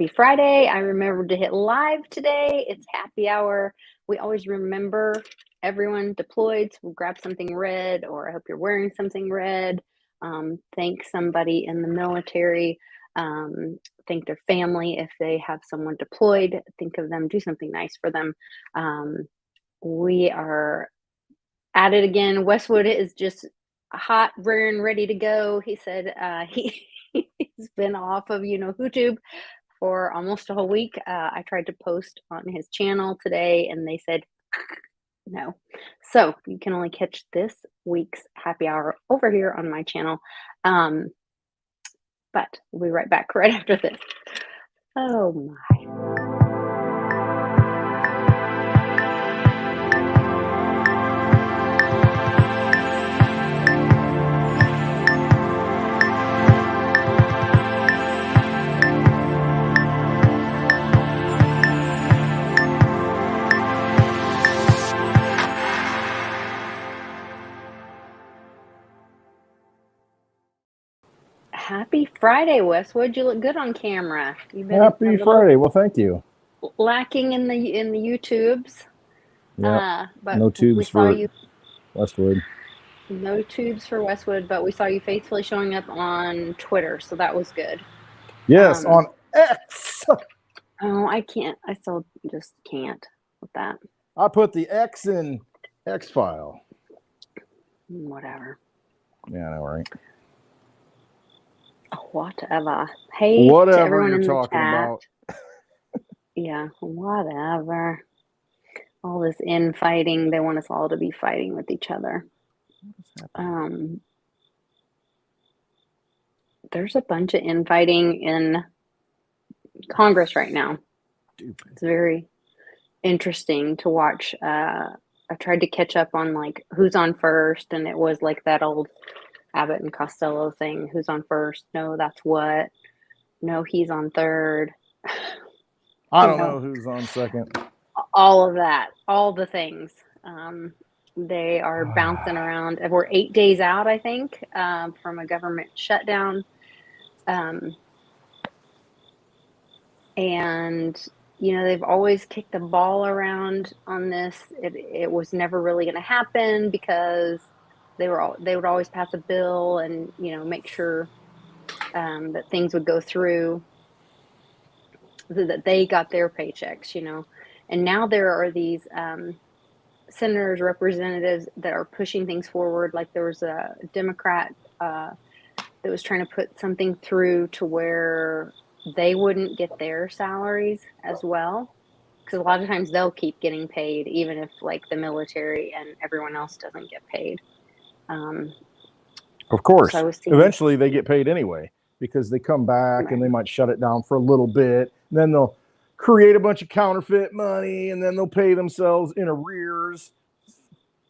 Happy Friday. I remembered to hit live today. It's happy hour. We always remember everyone deployed. So we'll grab something red, or I hope you're wearing something red. Thank somebody in the military. Thank their family if they have someone deployed. Think of them. Do something nice for them. We are at it again. Westwood is just hot, raring, ready to go. He said he's been off of YouTube for almost a whole week. I tried to post on his channel today, and they said no. So you can only catch this week's happy hour over here on my channel. But we'll be right back right after this. Oh my. Happy Friday, Westwood. You look good on camera. You've been Happy Friday. Well, thank you. Lacking in the YouTubes. Yeah. But no tubes we saw you. Westwood. No tubes for Westwood, but we saw you faithfully showing up on Twitter, so that was good. Yes, on X. Oh, I can't. I still just can't with that. I put the X in X file. Whatever. Yeah, I know, right? Whatever. Hey, whatever to everyone you're in the talking chat. about. Yeah, whatever. All this infighting. They want us all to be fighting with each other. There's a bunch of infighting in Congress right now. Stupid. It's very interesting to watch. I tried to catch up on like who's on first, and it was like that old Abbott and Costello thing. Who's on first? No, that's what. No, he's on third. I don't know who's on second. All of that, all the things. They are bouncing around. We're 8 days out, I think, from a government shutdown. And they've always kicked the ball around on this. It was never really going to happen because they would always pass a bill and make sure that things would go through, so that they got their paychecks. And now there are these senators, representatives that are pushing things forward. Like there was a Democrat that was trying to put something through to where they wouldn't get their salaries as well, because a lot of times they'll keep getting paid even if like the military and everyone else doesn't get paid. Of course, so eventually they get paid anyway, because they come back and they might shut it down for a little bit, and then they'll create a bunch of counterfeit money, and then they'll pay themselves in arrears.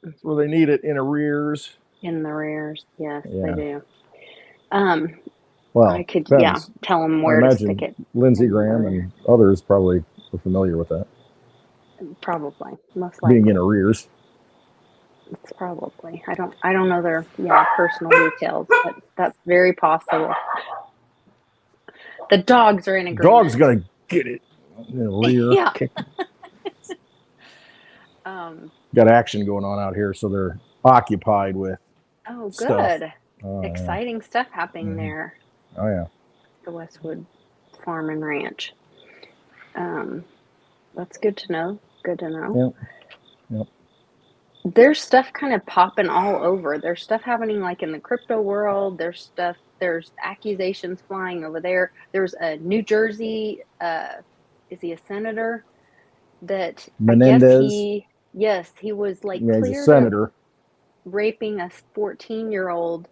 That's where they need it, in arrears. In the arrears, yes, yeah. They do. Well, I could, tell them where to stick it. Lindsey Graham and others probably are familiar with that. Probably, most likely. Being in arrears. It's probably. I don't know their personal details, but that's very possible. The dogs are in agreement. Dog's gonna get it in the rear. Yeah. Got action going on out here, so they're occupied with. Oh, stuff. good. Exciting stuff happening there. Oh yeah. The Westwood Farm and Ranch. That's good to know. Good to know. Yep. There's stuff kind of popping all over. There's stuff happening like in the crypto world. There's accusations flying over there. There's a New Jersey, is he a senator? That Menendez. He was like he's a senator. Raping a 14-year-old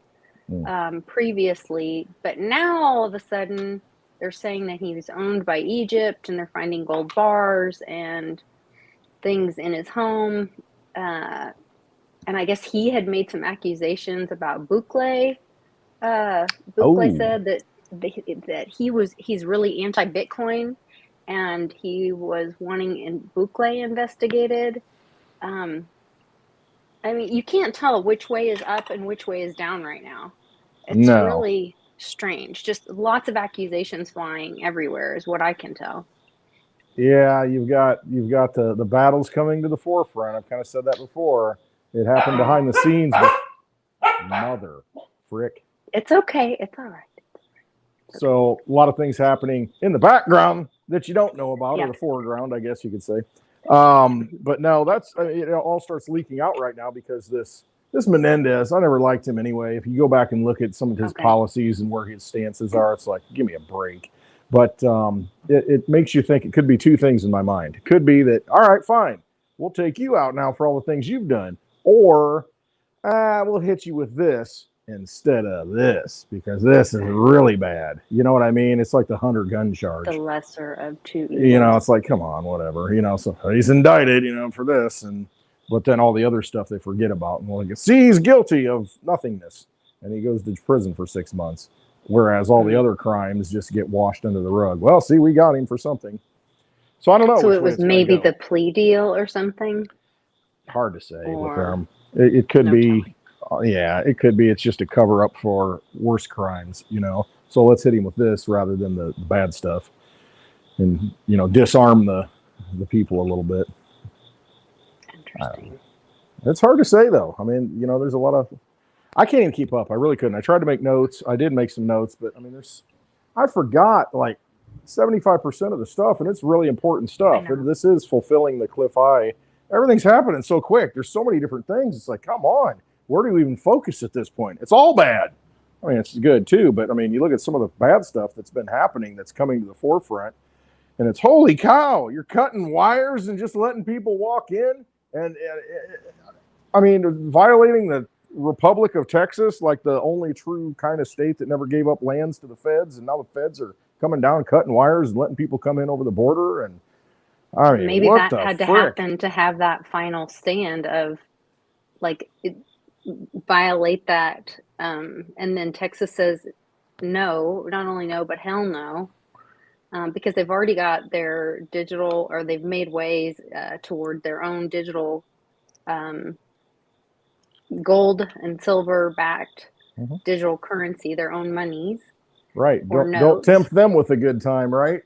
previously, but now all of a sudden they're saying that he was owned by Egypt, and they're finding gold bars and things in his home. And I guess he had made some accusations about Bukele. Bukele said that he's really anti-Bitcoin, and he was wanting Bukele investigated. I mean, you can't tell which way is up and which way is down right now. It's really strange. Just lots of accusations flying everywhere is what I can tell. Yeah, you've got the battles coming to the forefront. I've kind of said that before. It happened behind the scenes, but mother frick. It's okay. It's all right. So a lot of things happening in the background that you don't know about, Yeah. or the foreground, I guess you could say. But no, that's it all starts leaking out right now because this Menendez, I never liked him anyway. If you go back and look at some of his policies and where his stances are, it's like, give me a break. But it makes you think it could be two things in my mind. It could be that, all right, fine, we'll take you out now for all the things you've done, or we'll hit you with this instead of this because this is really bad. You know what I mean? It's like the Hunter gun charge. The lesser of two evils. You know, it's like, come on, whatever. You know, so he's indicted, you know, for this, but then all the other stuff they forget about, and well, see, he's guilty of nothingness, and he goes to prison for 6 months, whereas all the other crimes just get washed under the rug. Well, see, we got him for something. So I don't know. So it was maybe the plea deal or something. Hard to say with them. It could be. Yeah, it could be. It's just a cover up for worse crimes, you know. So let's hit him with this rather than the bad stuff, and you know, disarm the people a little bit. Interesting. It's hard to say though. I mean, you know, there's a lot of. I can't even keep up. I really couldn't. I tried to make notes. I did make some notes, but I mean, I forgot like 75% of the stuff, and it's really important stuff. And this is fulfilling the Cliff High. Everything's happening so quick. There's so many different things. It's like, come on. Where do we even focus at this point? It's all bad. I mean, it's good too, but I mean, you look at some of the bad stuff that's been happening that's coming to the forefront, and it's holy cow, you're cutting wires and just letting people walk in. And I mean, violating the Republic of Texas, like the only true kind of state that never gave up lands to the feds, and now the feds are coming down, cutting wires and letting people come in over the border. And I mean, maybe that had to happen to have that final stand of like violate that, and then Texas says no, not only no, but hell no, because they've already got their digital, or they've made ways toward their own digital gold and silver backed digital currency, their own monies. Right. Don't tempt them with a good time, right?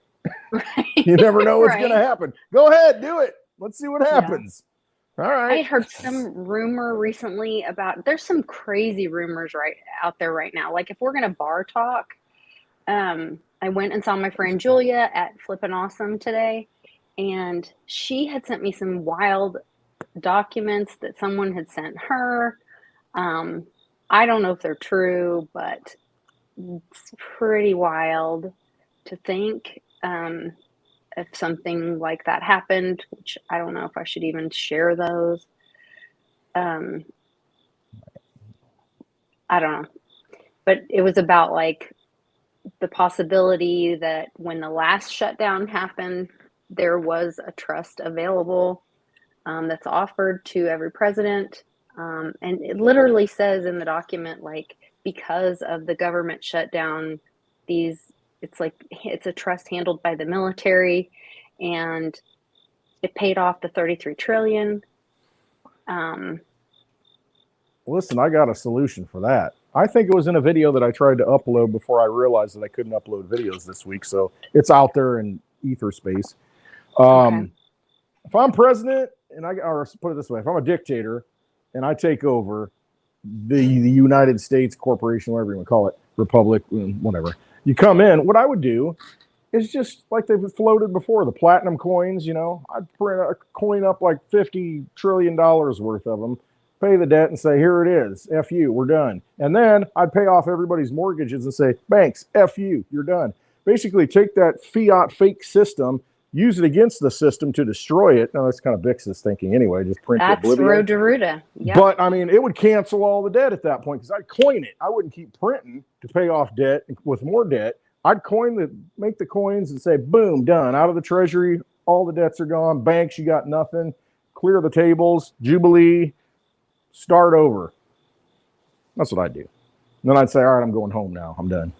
Right. You never know what's going to happen. Go ahead, do it. Let's see what happens. Yeah. All right. I heard some rumor recently about, there's some crazy rumors out there right now. Like if we're going to bar talk, I went and saw my friend Julia at Flippin' Awesome today, and she had sent me some wild documents that someone had sent her. I don't know if they're true, but it's pretty wild to think if something like that happened, which I don't know if I should even share those. I don't know. But it was about like the possibility that when the last shutdown happened, there was a trust available that's offered to every president. And it literally says in the document, like, because of the government shutdown, it's a trust handled by the military, and it paid off the 33 trillion. Listen, I got a solution for that. I think it was in a video that I tried to upload before I realized that I couldn't upload videos this week. So it's out there in ether space. If I'm president, or put it this way, if I'm a dictator and I take over the United States corporation, whatever you want to call it, republic, whatever, you come in, what I would do is just like they've floated before, the platinum coins, you know, I'd print a coin up like $50 trillion worth of them, pay the debt and say, here it is, F you, we're done. And then I'd pay off everybody's mortgages and say, banks, F you, you're done. Basically take that fiat fake system, use it against the system to destroy it. Now, that's kind of Bix's thinking anyway, just print That's oblivion. Road to Ruta. Yep. But, I mean, it would cancel all the debt at that point because I'd coin it. I wouldn't keep printing to pay off debt with more debt. I'd make the coins and say, boom, done. Out of the treasury, all the debts are gone. Banks, you got nothing. Clear the tables, Jubilee, start over. That's what I'd do. And then I'd say, all right, I'm going home now. I'm done.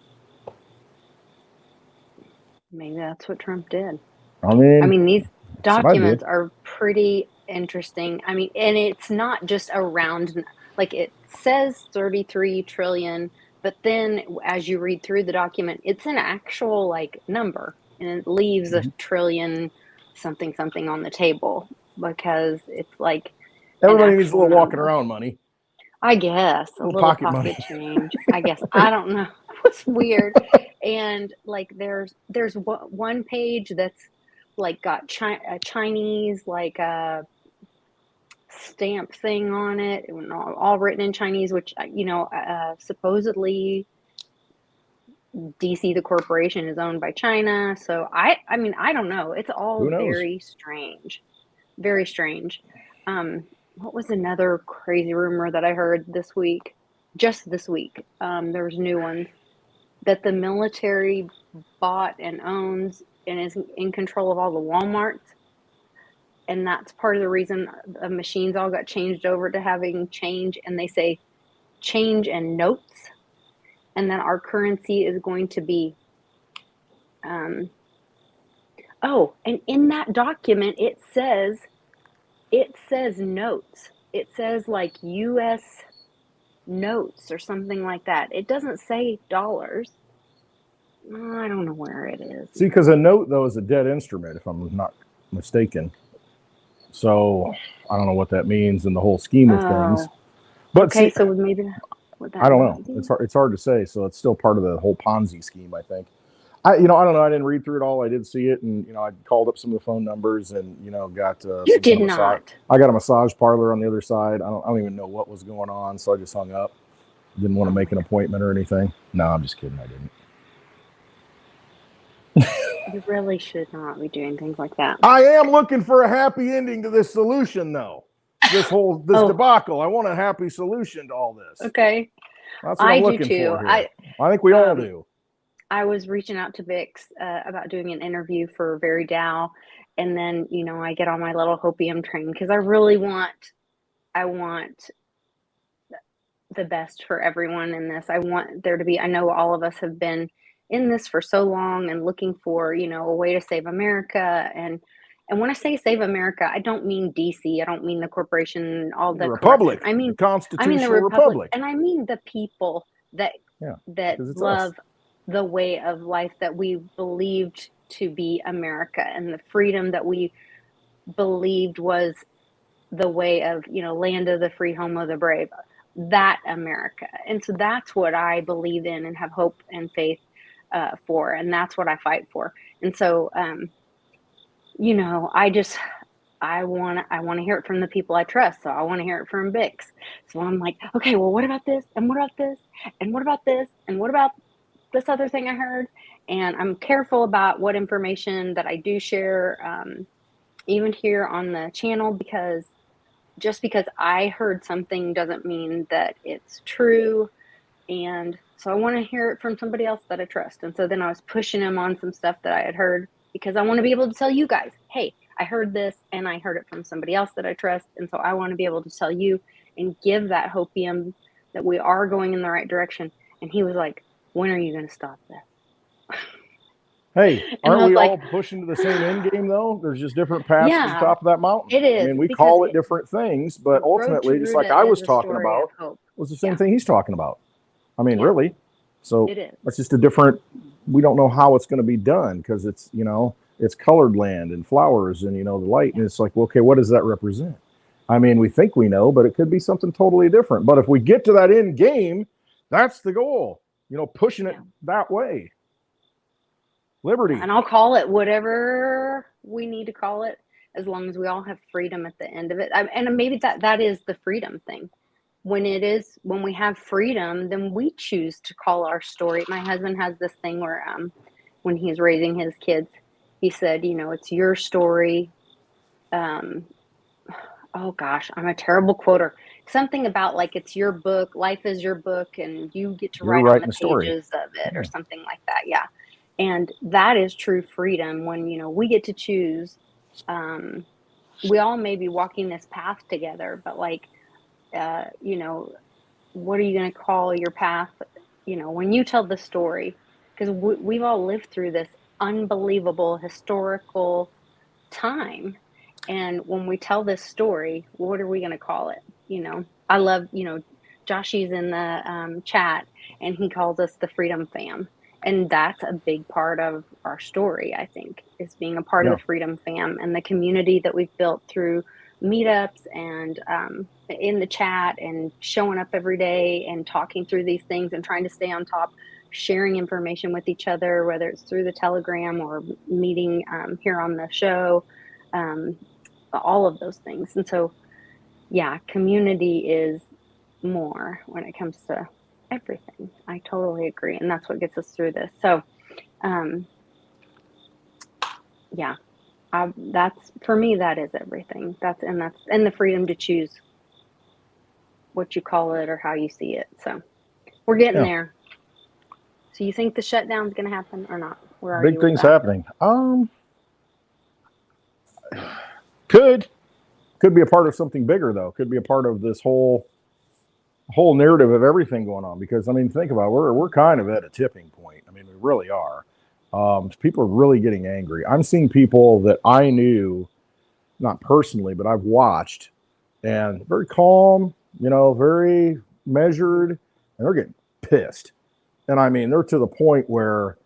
Maybe that's what Trump did. I mean, these documents are pretty interesting. I mean, and it's not just around, like it says 33 trillion, But then as you read through the document, it's an actual like number, and it leaves a trillion something something on the table because it's like an Everybody needs a actual little walking number. around money. I guess a Little little pocket pocket money. change. I guess I don't know. It's weird. And like there's one page that's like got a Chinese like stamp thing on it, all written in Chinese, which supposedly DC the corporation is owned by China. So I mean I don't know. It's all Who knows? very strange. Very strange. What was another crazy rumor that I heard this week? Just this week, there's new ones that the military bought and owns and is in control of all the Walmarts. And that's part of the reason the machines all got changed over to having change, and they say change and notes, and then our currency is going to be oh, and in that document it says notes. It says like US notes or something like that. It doesn't say dollars. I don't know where it is. See, because a note though is a dead instrument, if I'm not mistaken. So I don't know what that means in the whole scheme of things. But okay, see, so maybe would that I don't not know. be? It's hard to say. So it's still part of the whole Ponzi scheme, I think. I don't know. I didn't read through it all. I did see it, and I called up some of the phone numbers, and got You some did kind of massage. not. I got a massage parlor on the other side. I don't even know what was going on, so I just hung up. Didn't want to make an appointment or anything. No, I'm just kidding. I didn't. You really should not be doing things like that. I am looking for a happy ending to this solution, though. This debacle. I want a happy solution to all this. Okay. That's what I'm looking for here. I think we all do. I was reaching out to Vix about doing an interview for Very Dow, and then I get on my little hopium train because I really want the best for everyone in this. I want there to be. I know all of us have been in this for so long and looking for a way to save America. And when I say save America, I don't mean DC. I don't mean the corporation, all the Republic. corruption. The constitutional the republic, and I mean the people that love the way of life that we believed to be America, and the freedom that we believed was the way of land of the free, home of the brave, that America. And so that's what I believe in and have hope and faith for, and that's what I fight for. And so I want to hear it from the people I trust. So I want to hear it from Bix. So I'm like, okay, well, what about this? And what about this? And what about this? And what about this other thing I heard? And I'm careful about what information that I do share, even here on the channel, because just because I heard something doesn't mean that it's true. And so I want to hear it from somebody else that I trust. And so then I was pushing him on some stuff that I had heard, because I want to be able to tell you guys, hey, I heard this and I heard it from somebody else that I trust. And so I want to be able to tell you and give that hopium that we are going in the right direction. And he was like, when are you going to stop this? Hey, aren't we all pushing to the same end game, though? There's just different paths to the top of that mountain. It is. I mean, we call it different things, but ultimately, just like I was talking about, was the same thing he's talking about. I mean, really. So it's just a different, we don't know how it's going to be done, because it's, it's colored land and flowers and, the light. And it's like, well, okay, what does that represent? I mean, we think we know, but it could be something totally different. But if we get to that end game, that's the goal, pushing it that way. Liberty. And I'll call it whatever we need to call it, as long as we all have freedom at the end of it. And maybe that is the freedom thing. When we have freedom, then we choose to call our story. My husband has this thing where when he's raising his kids, he said, it's your story. Oh gosh, I'm a terrible quoter. Something about like it's your book, life is your book, and you get to write on the pages of it, or something like that. Yeah. And that is true freedom, when we get to choose. We all may be walking this path together, but like what are you going to call your path when you tell the story? Because we've all lived through this unbelievable historical time, and when we tell this story, what are we going to call it? I love Joshy's in the chat, and he calls us the Freedom Fam. And that's a big part of our story, I think, is being a part of the Freedom Fam and the community that we've built through meetups and in the chat and showing up every day and talking through these things and trying to stay on top, sharing information with each other, whether it's through the Telegram or meeting here on the show, all of those things. And so, yeah, community is more when it comes to everything. I totally agree. And that's what gets us through this. So, yeah, that's, for me, that is everything. That's the freedom to choose what you call it or how you see it. So we're getting there. So you think the shutdown's going to happen or not? Where are Big things happening. Could be a part of something bigger, though. Could be a part of this whole narrative of everything going on. Because I mean, think about it, we're kind of at a tipping point. I mean, we really are. People are really getting angry. I'm seeing people that I knew, not personally, but I've watched, and very calm, very measured, and they're getting pissed. And I mean, they're to the point where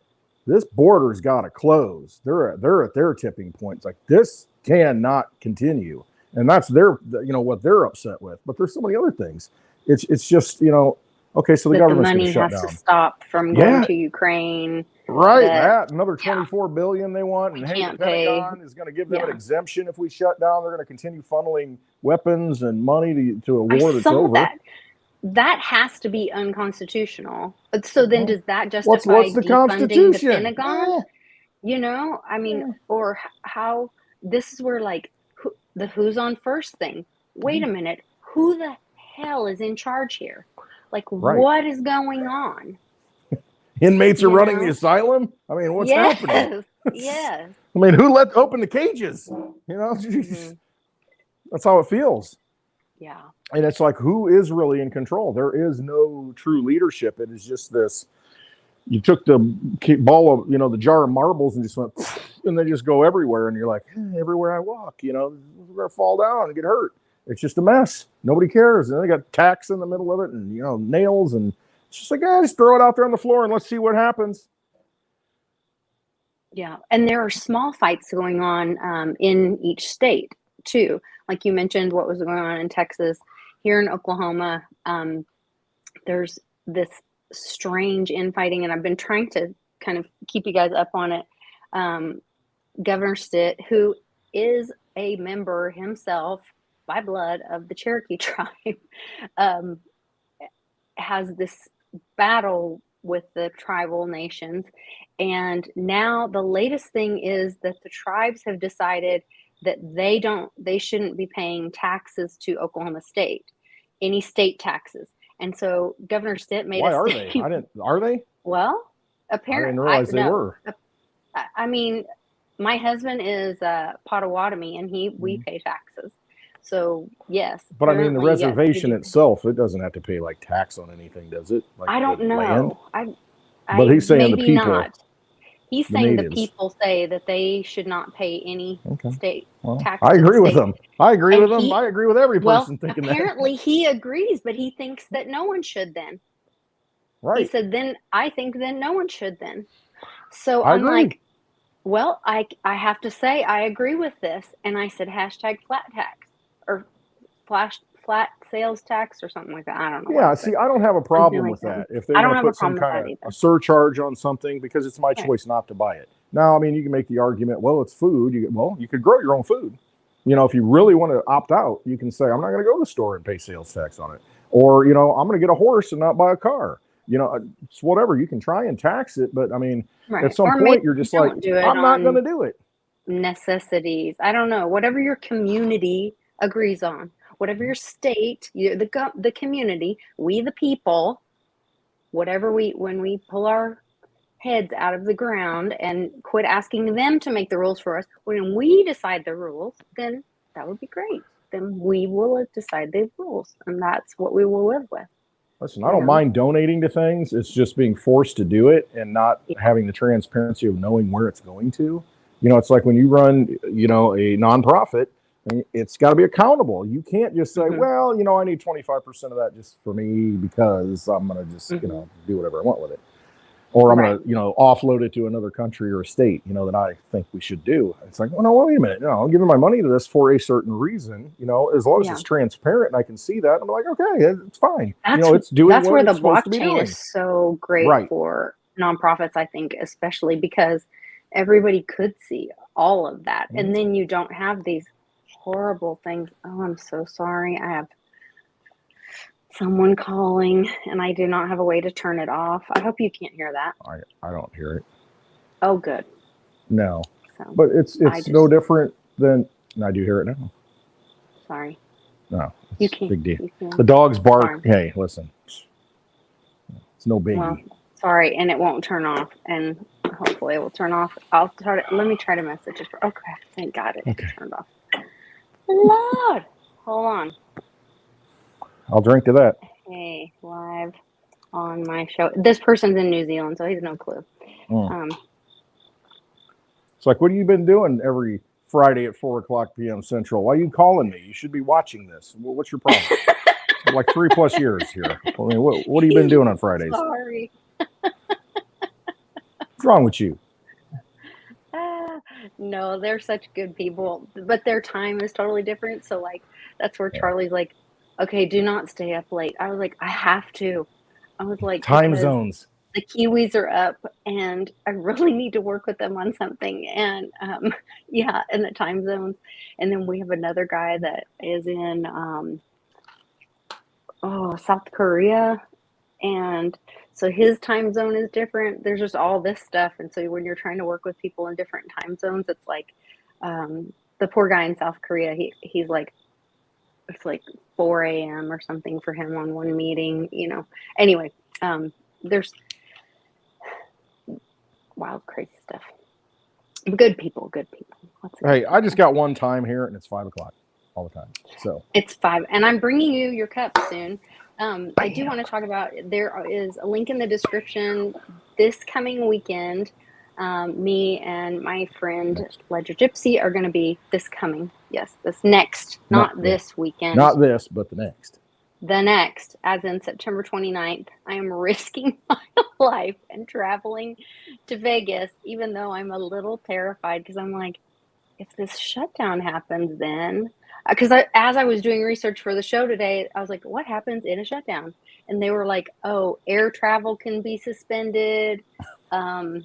this border's got to close. They're at their tipping points. Like, this cannot continue, and that's what they're upset with. But there's so many other things. It's just okay. So the government's going to shut down. The money has to stop from going to Ukraine. Right, that another $24 billion they want, and the Pentagon is going to give them an exemption if we shut down. They're going to continue funneling weapons and money to a war that's over. That has to be unconstitutional. So then, does that justify what's the defunding the Constitution? Pentagon? I mean, or how? This is where the who's on first thing. Wait a minute, who the hell is in charge here? Like, what is going on? Inmates are running the asylum. I mean, what's happening? Yes. I mean, who let open the cages? That's how it feels. Yeah. And it's like, who is really in control? There is no true leadership. It is just this. You took the ball of, the jar of marbles and just went, and they just go everywhere. And you're like, everywhere I walk, we're going to fall down and get hurt. It's just a mess. Nobody cares. And they got tacks in the middle of it and, nails. And it's just like, just throw it out there on the floor and let's see what happens. Yeah. And there are small fights going on in each state, too. Like you mentioned, what was going on in Texas. Here in Oklahoma, there's this strange infighting, and I've been trying to kind of keep you guys up on it. Governor Stitt, who is a member himself by blood of the Cherokee tribe, has this battle with the tribal nations. And now the latest thing is that the tribes have decided that they shouldn't be paying taxes to Oklahoma State, any state taxes. And so Governor Stitt made Why are they? Are they? Well, apparently. I didn't realize they were. I mean, my husband is Potawatomi, and we pay taxes. So, yes. But I mean, the reservation itself, it doesn't have to pay like tax on anything, does it? Like I don't know. But he's saying the people. Not. He's saying the people say that they should not pay any state taxes. I agree with him. I agree with him. I agree with every person thinking that. Apparently he agrees, but he thinks that no one should then. Right. He said, I think no one should then. So I'm like, well, I have to say I agree with this. And I said, # flat tax or flat sales tax or something like that. I don't know. Yeah, see, I don't have a problem with that. If they want to put some kind of a surcharge on something, because it's my choice not to buy it. Now, I mean, you can make the argument, well, it's food. You could grow your own food. If you really want to opt out, you can say, I'm not going to go to the store and pay sales tax on it. Or, I'm going to get a horse and not buy a car. It's whatever. You can try and tax it, but I mean, at some point you're just like, I'm not going to do it. Necessities. I don't know. Whatever your community agrees on. Whatever your state, the community, we the people, when we pull our heads out of the ground and quit asking them to make the rules for us, when we decide the rules, then that would be great. Then we will decide the rules, and that's what we will live with. Listen, I don't mind donating to things. It's just being forced to do it and not having the transparency of knowing where it's going to. It's like when you run, a nonprofit, It's got to be accountable. You can't just say, Mhm. well, you know, I need 25% of that just for me because I'm going to just, you know, do whatever I want with it. Or I'm going to, you know, offload it to another country or a state, you know, that I think we should do. It's like, oh, no, wait a minute. No, I'm giving my money to this for a certain reason, you know, as long as it's transparent and I can see that. I'm like, okay, it's fine. You know, it's doing that's what where the it's supposed to be blockchain doing. is so great for nonprofits, I think, especially because everybody could see all of that. And then you don't have these horrible things. Oh, I'm so sorry. I have someone calling and I do not have a way to turn it off. I hope you can't hear that. I don't hear it. Oh, good. No. So, but it's no different than, I do hear it now. Sorry. No. You can't. Big deal. The dogs bark. Sorry. Hey, listen. It's no biggie. Well, sorry, and it won't turn off, and hopefully it will turn off. Let me try to message it. Okay, thank God it turned off. Lord, hold on. I'll drink to that. Hey, live on my show. This person's in New Zealand, so he has no clue. It's like, what have you been doing every Friday at 4:00 p.m. Central? Why are you calling me? You should be watching this. What's your problem? Like 3+ years here. I mean, what have you been doing on Fridays? Sorry. What's wrong with you? No, they're such good people, but their time is totally different. So like, that's where Charlie's like, okay, do not stay up late. I was like, I have to. I was like, time zones. The Kiwis are up and I really need to work with them on something. And and the time zones. And then we have another guy that is in South Korea. And so his time zone is different. There's just all this stuff. And so when you're trying to work with people in different time zones, it's like the poor guy in South Korea, he's like, it's like 4 a.m. or something for him on one meeting, you know. Anyway, there's wild, crazy stuff. Good people. Hey, I just got one time here, and it's 5:00 all the time. So it's 5, and I'm bringing you your cup soon. I do want to talk about, there is a link in the description this coming weekend. Me and my friend Ledger Gypsy are going to be this next, not this weekend. Not this, but the next. The next, as in September 29th, I am risking my life and traveling to Vegas, even though I'm a little terrified because I'm like, if this shutdown happens then, because as I was doing research for the show today, I was like, what happens in a shutdown? And they were like, oh, air travel can be suspended. The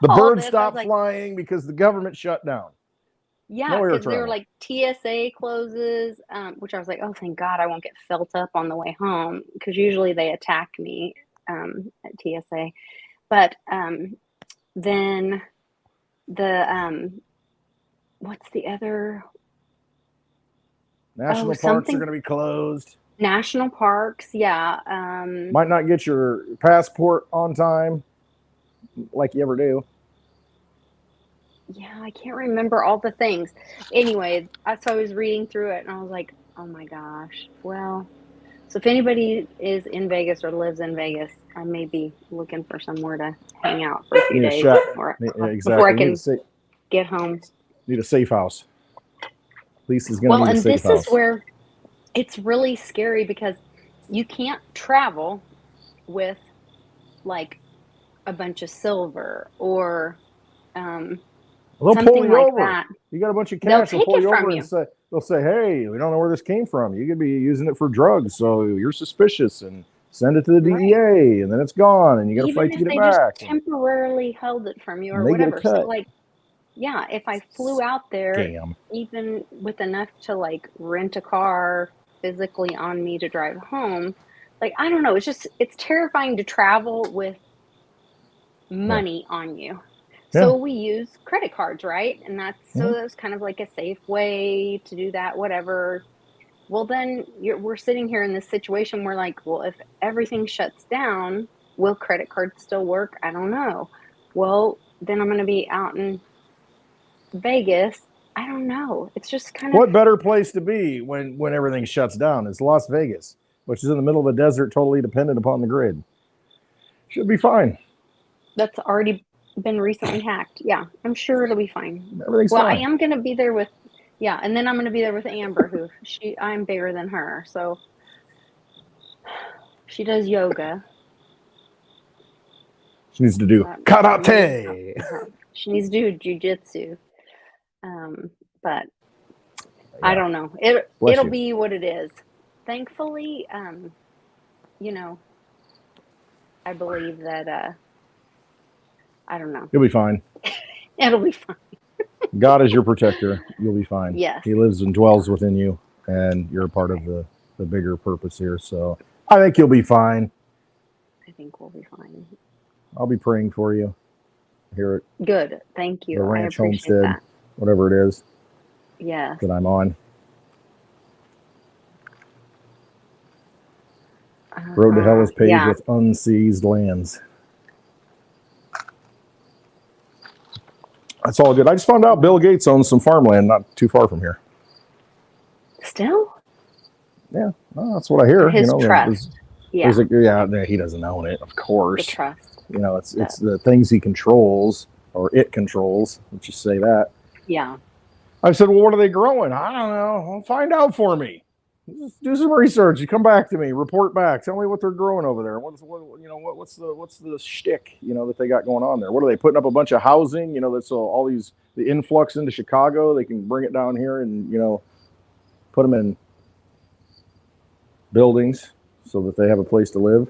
birds stopped flying because the government shut down. Yeah, because they were like TSA closes, which I was like, oh, thank God I won't get felt up on the way home because usually they attack me at TSA. But then the what's the other? National parks are going to be closed. National parks, yeah. Might not get your passport on time, like you ever do. Yeah, I can't remember all the things. Anyway, so I was reading through it, and I was like, oh my gosh. Well, so if anybody is in Vegas or lives in Vegas, I may be looking for somewhere to hang out for a few days before I can get home. Need a safe house. Lisa's going to need a safe house. Well, and this is where it's really scary because you can't travel with like a bunch of silver or they'll something pull you like over. That. You got a bunch of cash. They'll pull you over and they'll say, hey, we don't know where this came from. You could be using it for drugs, so you're suspicious, and send it to the DEA, and then it's gone, and you got to fight to get it back. Just temporarily held it from you or whatever. So like, yeah, if I flew out there, even with enough to like rent a car physically on me to drive home, like, I don't know. It's terrifying to travel with money on you. So we use credit cards, right? And that's kind of like a safe way to do that, whatever. Well, then we're sitting here in this situation where like, well, if everything shuts down, will credit cards still work? I don't know. Well, then I'm going to be out in Vegas. I don't know. It's just kind of. What better place to be when everything shuts down is Las Vegas, which is in the middle of a desert, totally dependent upon the grid. Should be fine. That's already been recently hacked. Yeah, I'm sure it'll be fine. Everything's fine. I am going to be there with Yeah, and then I'm going to be there with Amber, who I'm bigger than her, so she does yoga. She needs to do That may help karate. her. She needs to do jujitsu. But I don't know. It'll be what it is. Thankfully, you know, I believe that I don't know. You'll be fine. It'll be fine. God is your protector. You'll be fine. Yes. He lives and dwells within you, and you're a part of the bigger purpose here. So I think you'll be fine. I think we'll be fine. I'll be praying for you. Hear it. Good. Thank you. The ranch I appreciate homestead, that. whatever it is. Yes. That I'm on. Road to hell is paved with unseized lands. That's all good. I just found out Bill Gates owns some farmland not too far from here. Still? Yeah, well, that's what I hear. His trust. He doesn't own it, of course. The trust. It's the things he controls, or it controls. Let's just say that. Yeah. I said, well, what are they growing? I don't know. Well, find out for me. Just do some research. You come back to me. Report back. Tell me what they're growing over there. What's the shtick that they got going on there? What are they putting up a bunch of housing? That's all the influx into Chicago. They can bring it down here and put them in buildings so that they have a place to live.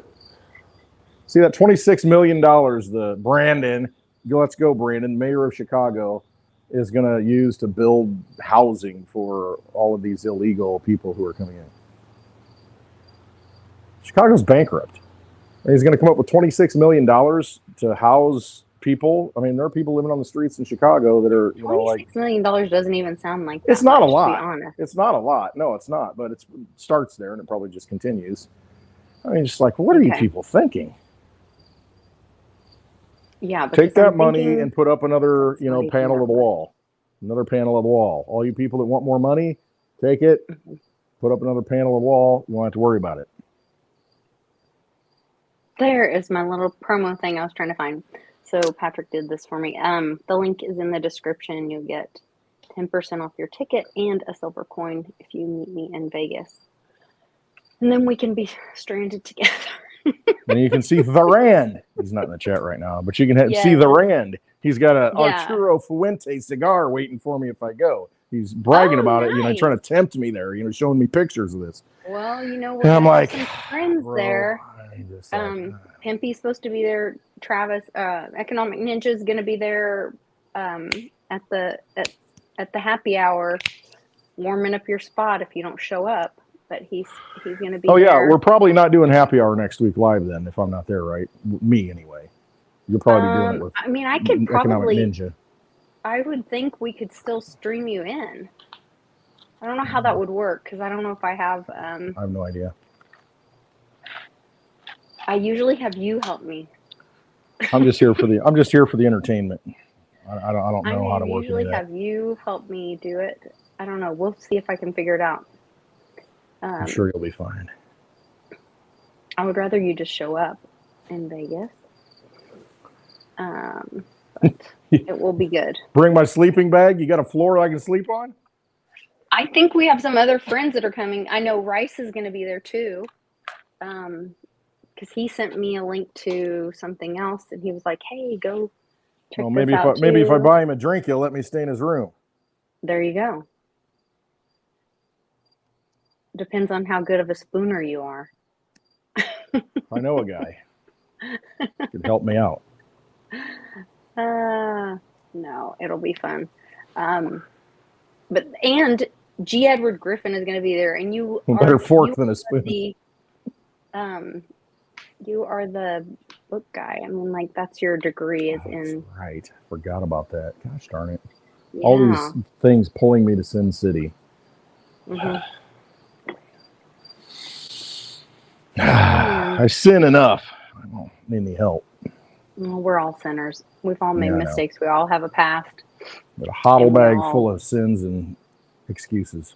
See that $26 million the Brandon, let's go Brandon, mayor of Chicago, is going to use to build housing for all of these illegal people who are coming in. Chicago's bankrupt. And he's going to come up with $26 million to house people. I mean, there are people living on the streets in Chicago that are, $26 million doesn't even sound like that. It's not much, a lot. To be honest. It's not a lot. No, it's not. But it starts there and it probably just continues. I mean, just like, what are you people thinking? Yeah, take that money and put up another, panel of the wall. Another panel of the wall. All you people that want more money, take it, put up another panel of the wall. You won't have to worry about it. There is my little promo thing I was trying to find. So Patrick did this for me. The link is in the description. You'll get 10% off your ticket and a silver coin if you meet me in Vegas. And then we can be stranded together. And you can see the Rand. He's not in the chat right now, but you can see the Rand. He's got an Arturo Fuente cigar waiting for me if I go. He's bragging about it, trying to tempt me there, showing me pictures of this. Well, we're gonna have some friends there. Pimpy's supposed to be there. Travis, Economic Ninja is gonna be there at the happy hour, warming up your spot if you don't show up. But he's going to be. Oh yeah, we're probably not doing happy hour next week live then if I'm not there, right? Me anyway. You'll probably be doing it with. I mean, I could probably. Ninja. I would think we could still stream you in. I don't know how that would work because I don't know if I have. I have no idea. I usually have you help me. I'm just here for the entertainment. I don't know how to work. I usually have you help me do it. I don't know. We'll see if I can figure it out. I'm sure you'll be fine. I would rather you just show up in Vegas. But it will be good. Bring my sleeping bag. You got a floor I can sleep on? I think we have some other friends that are coming. I know Rice is going to be there too. Because he sent me a link to something else and he was like, hey, go check this out. Maybe if I buy him a drink, he'll let me stay in his room. There you go. Depends on how good of a spooner you are. I know a guy. Could help me out. No, it'll be fun. And G. Edward Griffin is going to be there, and you better fork than a spoon. You are the book guy. I mean, like that's your degree is in. Right, forgot about that. Gosh darn it! Yeah. All these things pulling me to Sin City. Mm-hmm. I sin enough. I don't need any help. Well, we're all sinners. We've all made mistakes. We all have a past. But a hodl bag full of sins and excuses.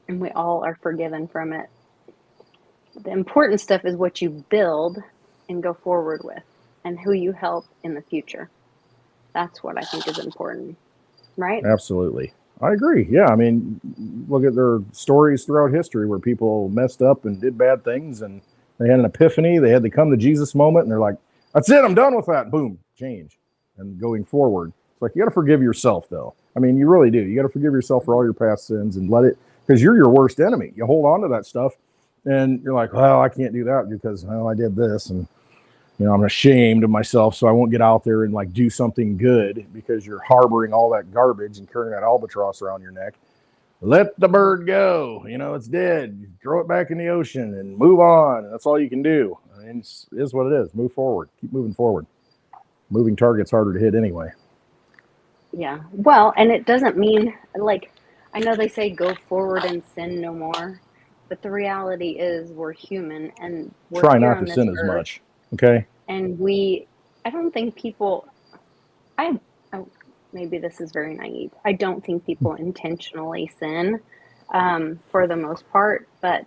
And we all are forgiven from it. The important stuff is what you build and go forward with and who you help in the future. That's what I think is important. Right? Absolutely. I agree. Yeah, I mean, look at their stories throughout history where people messed up and did bad things, and they had an epiphany. They had to come to Jesus moment, and they're like, "That's it. I'm done with that." Boom, change, and going forward. It's like you got to forgive yourself, though. I mean, you really do. You got to forgive yourself for all your past sins and let it, because you're your worst enemy. You hold on to that stuff, and you're like, "Well, I can't do that because I did this, and I'm ashamed of myself, so I won't get out there and like do something good because you're harboring all that garbage and carrying that albatross around your neck." Let the bird go. It's dead. Throw it back in the ocean and move on. And that's all you can do. I mean, it is what it is. Move forward. Keep moving forward. Moving target's harder to hit anyway. Yeah. Well, and it doesn't mean like, I know they say go forward and sin no more, but the reality is we're human and we're Try here not on to this sin as earth. much. Okay. And I don't think people, oh, maybe this is very naive. I don't think people intentionally sin for the most part, but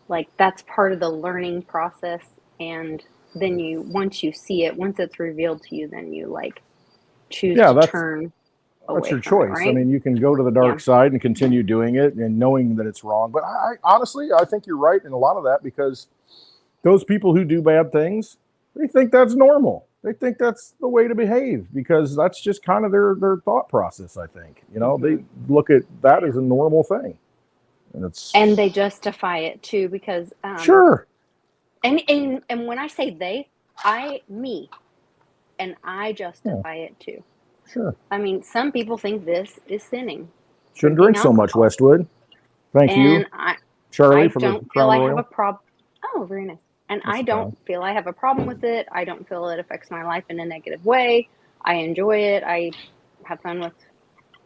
like that's part of the learning process. And then once you see it, once it's revealed to you, then you like choose Yeah, to that's turn that's away your from it, choice. I right? mean, you can go to the Yeah. dark side and continue doing it and knowing that it's wrong. But I honestly, I think you're right in a lot of that, because those people who do bad things, they think that's normal. They think that's the way to behave because that's just kind of their thought process, I think. They look at that as a normal thing. And they justify it too because sure. And when I say they, me, and I justify it too. Sure. I mean, some people think this is sinning. Shouldn't drink so much, Westwood. Thank you, And Charlie, I for don't the feel Crown I have Royal. a problem. Oh, very nice. And That's I don't feel I have a problem with it. I don't feel it affects my life in a negative way. I enjoy it. I have fun with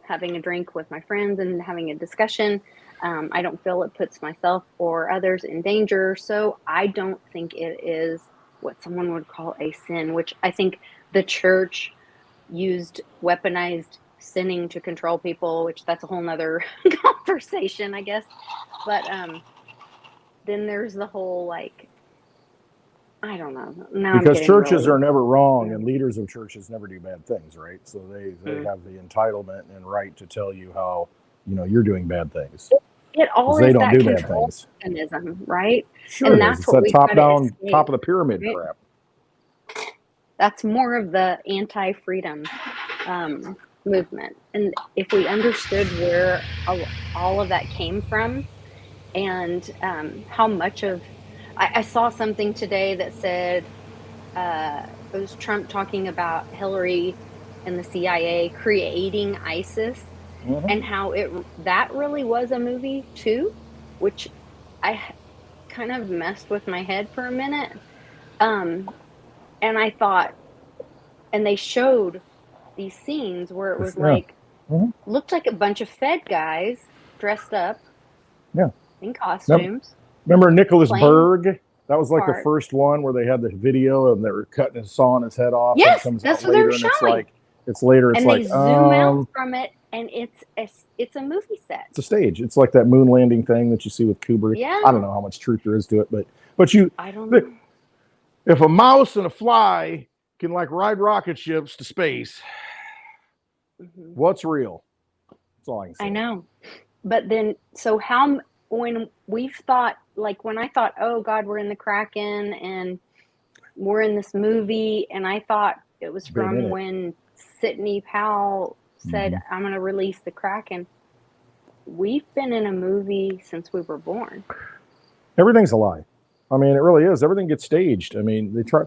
having a drink with my friends and having a discussion. I don't feel it puts myself or others in danger. So I don't think it is what someone would call a sin, which I think the church used weaponized sinning to control people, which that's a whole nother conversation, I guess. But then there's the whole like, I don't know. Now because I'm getting churches really, are never wrong, and leaders of churches never do bad things, right? So they have the entitlement and right to tell you how you're doing bad things. It all They is don't that do bad control things. mechanism, right? Sure, And it is. that's It's what that we top try to down, escape, top of the pyramid right? crap. That's more of the anti-freedom movement. And if we understood where all of that came from and how much of, I saw something today that said it was Trump talking about Hillary and the CIA creating ISIS and how that really was a movie too, which I kind of messed with my head for a minute. And I thought, and they showed these scenes where it was Yeah. like, looked like a bunch of Fed guys dressed up Yeah. in costumes. Remember Nicholas Playing Berg? That was like the part. first one where they had the video and they were cutting his sawing his head off, and it Yes, comes that's out what they were later, and showing. it's later. It's And they like zoom out from it, and it's a movie set. it's a stage. It's like that moon landing thing that you see with Kubrick. Yeah. I don't know how much truth there is to it, but you. I don't know. If a mouse and a fly can like ride rocket ships to space, what's real? That's all I can say. I know. But then, so when we've thought, like when I thought, oh God, we're in the Kraken and we're in this movie, and I thought it was from when Sidney Powell said, I'm going to release the Kraken. We've been in a movie since we were born. Everything's a lie. I mean, it really is. Everything gets staged. I mean, they try.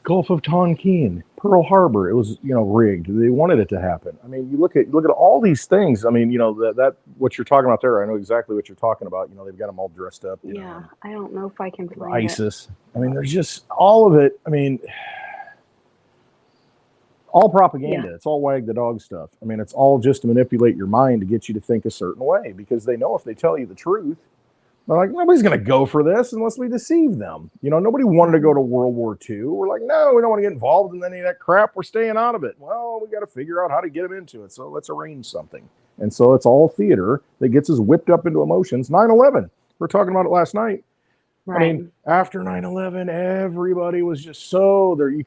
Gulf of Tonkin, Pearl Harbor, it was rigged. They wanted it to happen. I mean, you look at all these things. I mean, that what you're talking about there. I know exactly what you're talking about. They've got them all dressed up. Yeah, I don't know if I can find ISIS. I mean, there's just all of it. I mean, all propaganda. Yeah. It's all wag the dog stuff. I mean, it's all just to manipulate your mind to get you to think a certain way, because they know if they tell you the truth, they're like, nobody's going to go for this unless we deceive them. Nobody wanted to go to World War II. We're like, no, we don't want to get involved in any of that crap. We're staying out of it. Well, we got to figure out how to get them into it. So let's arrange something. And so it's all theater that gets us whipped up into emotions. 9/11. We're talking about it last night. I mean, after 9/11, everybody was just so there. You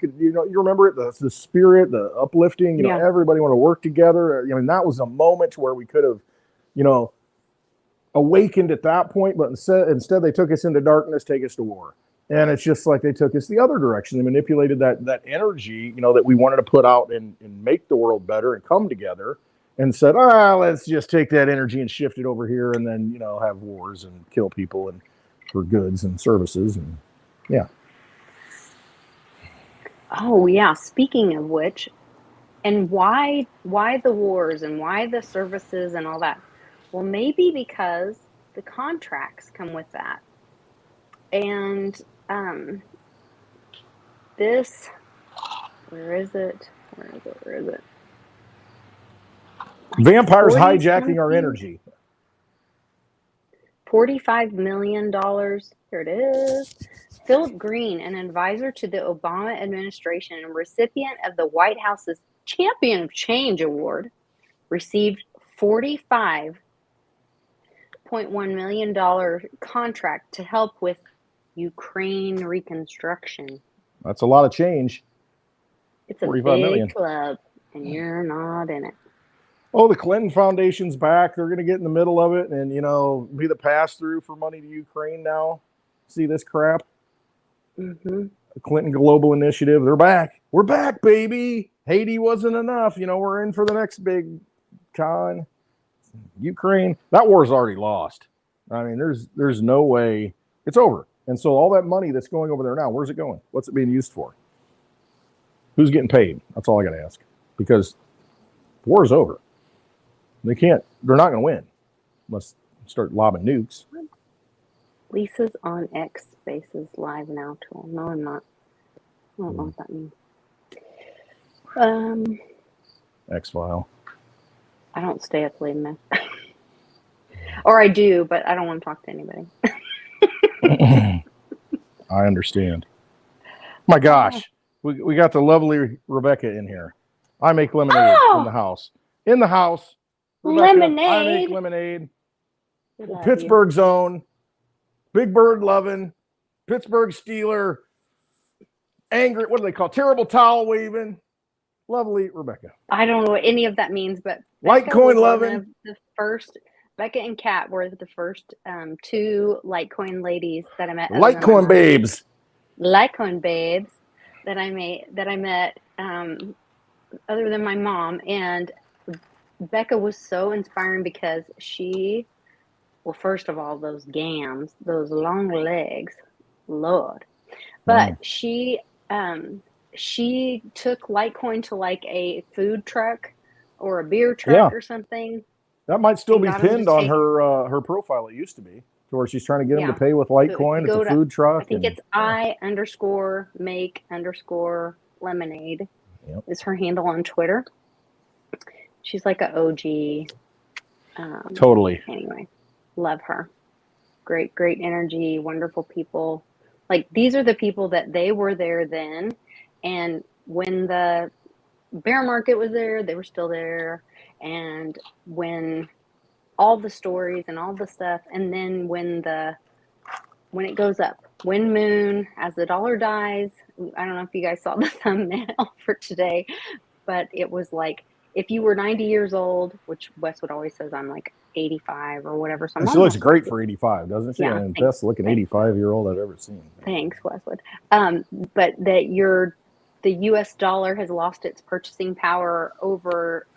remember it, the spirit, the uplifting. Everybody want to work together. I mean, that was a moment where we could have, awakened at that point. But instead, they took us into darkness, take us to war, and it's just like they took us the other direction. They manipulated that energy, that we wanted to put out and make the world better and come together, and said, let's just take that energy and shift it over here, and then have wars and kill people and. For goods and services, and Oh yeah. Speaking of which, and why the wars and why the services and all that? Well, maybe because the contracts come with that, and this. Where is it? Vampires hijacking our energy. $45 million. Here it is. Philip Green, an advisor to the Obama administration and recipient of the White House's Champion of Change Award, received $45.1 million contract to help with Ukraine reconstruction. That's a lot of change. It's a big club, and you're not in it. Oh, the Clinton Foundation's back. They're going to get in the middle of it and, be the pass-through for money to Ukraine now. See this crap? Mm-hmm. The Clinton Global Initiative. They're back. We're back, baby. Haiti wasn't enough. We're in for the next big con. Ukraine. That war's already lost. I mean, there's no way. It's over. And so all that money that's going over there now, where's it going? What's it being used for? Who's getting paid? That's all I got to ask. Because war is over. They're not going to win unless they start lobbing nukes. Lisa's on X Spaces live now tool. No, I'm not. I don't know what that means. X-File. I don't stay up late enough. Or I do, but I don't want to talk to anybody. I understand. My gosh. We got the lovely Rebecca in here. I make lemonade in the house. In the house. Rebecca, lemonade. I make lemonade. Pittsburgh zone. Big Bird loving. Pittsburgh Steeler. Angry. What do they call? Terrible towel waving. Lovely Rebecca. I don't know what any of that means, but Litecoin loving. The first Becca and Kat were the first two Litecoin ladies that I met. Litecoin babes. Litecoin babes that I met. Other than my mom, and Becca was so inspiring because first of all, those gams, those long legs, Lord. But she took Litecoin to like a food truck or a beer truck or something. That might still be pinned on her profile. It used to be, to where she's trying to get them to pay with Litecoin at the food truck. I think it's I_make_lemonade. Yep. Is her handle on Twitter. She's like an OG. Totally. Anyway, love her. Great energy, wonderful people. Like, these are the people that they were there then. And when the bear market was there, they were still there. And when all the stories and all the stuff, and then when it goes up, when moon, as the dollar dies, I don't know if you guys saw the thumbnail for today, but it was like, if you were 90 years old, which Westwood always says I'm like 85 or whatever. So she looks great for 85, doesn't she? Yeah, I mean, best looking 85-year-old I've ever seen. Thanks, Westwood. But that the U.S. dollar has lost its purchasing power over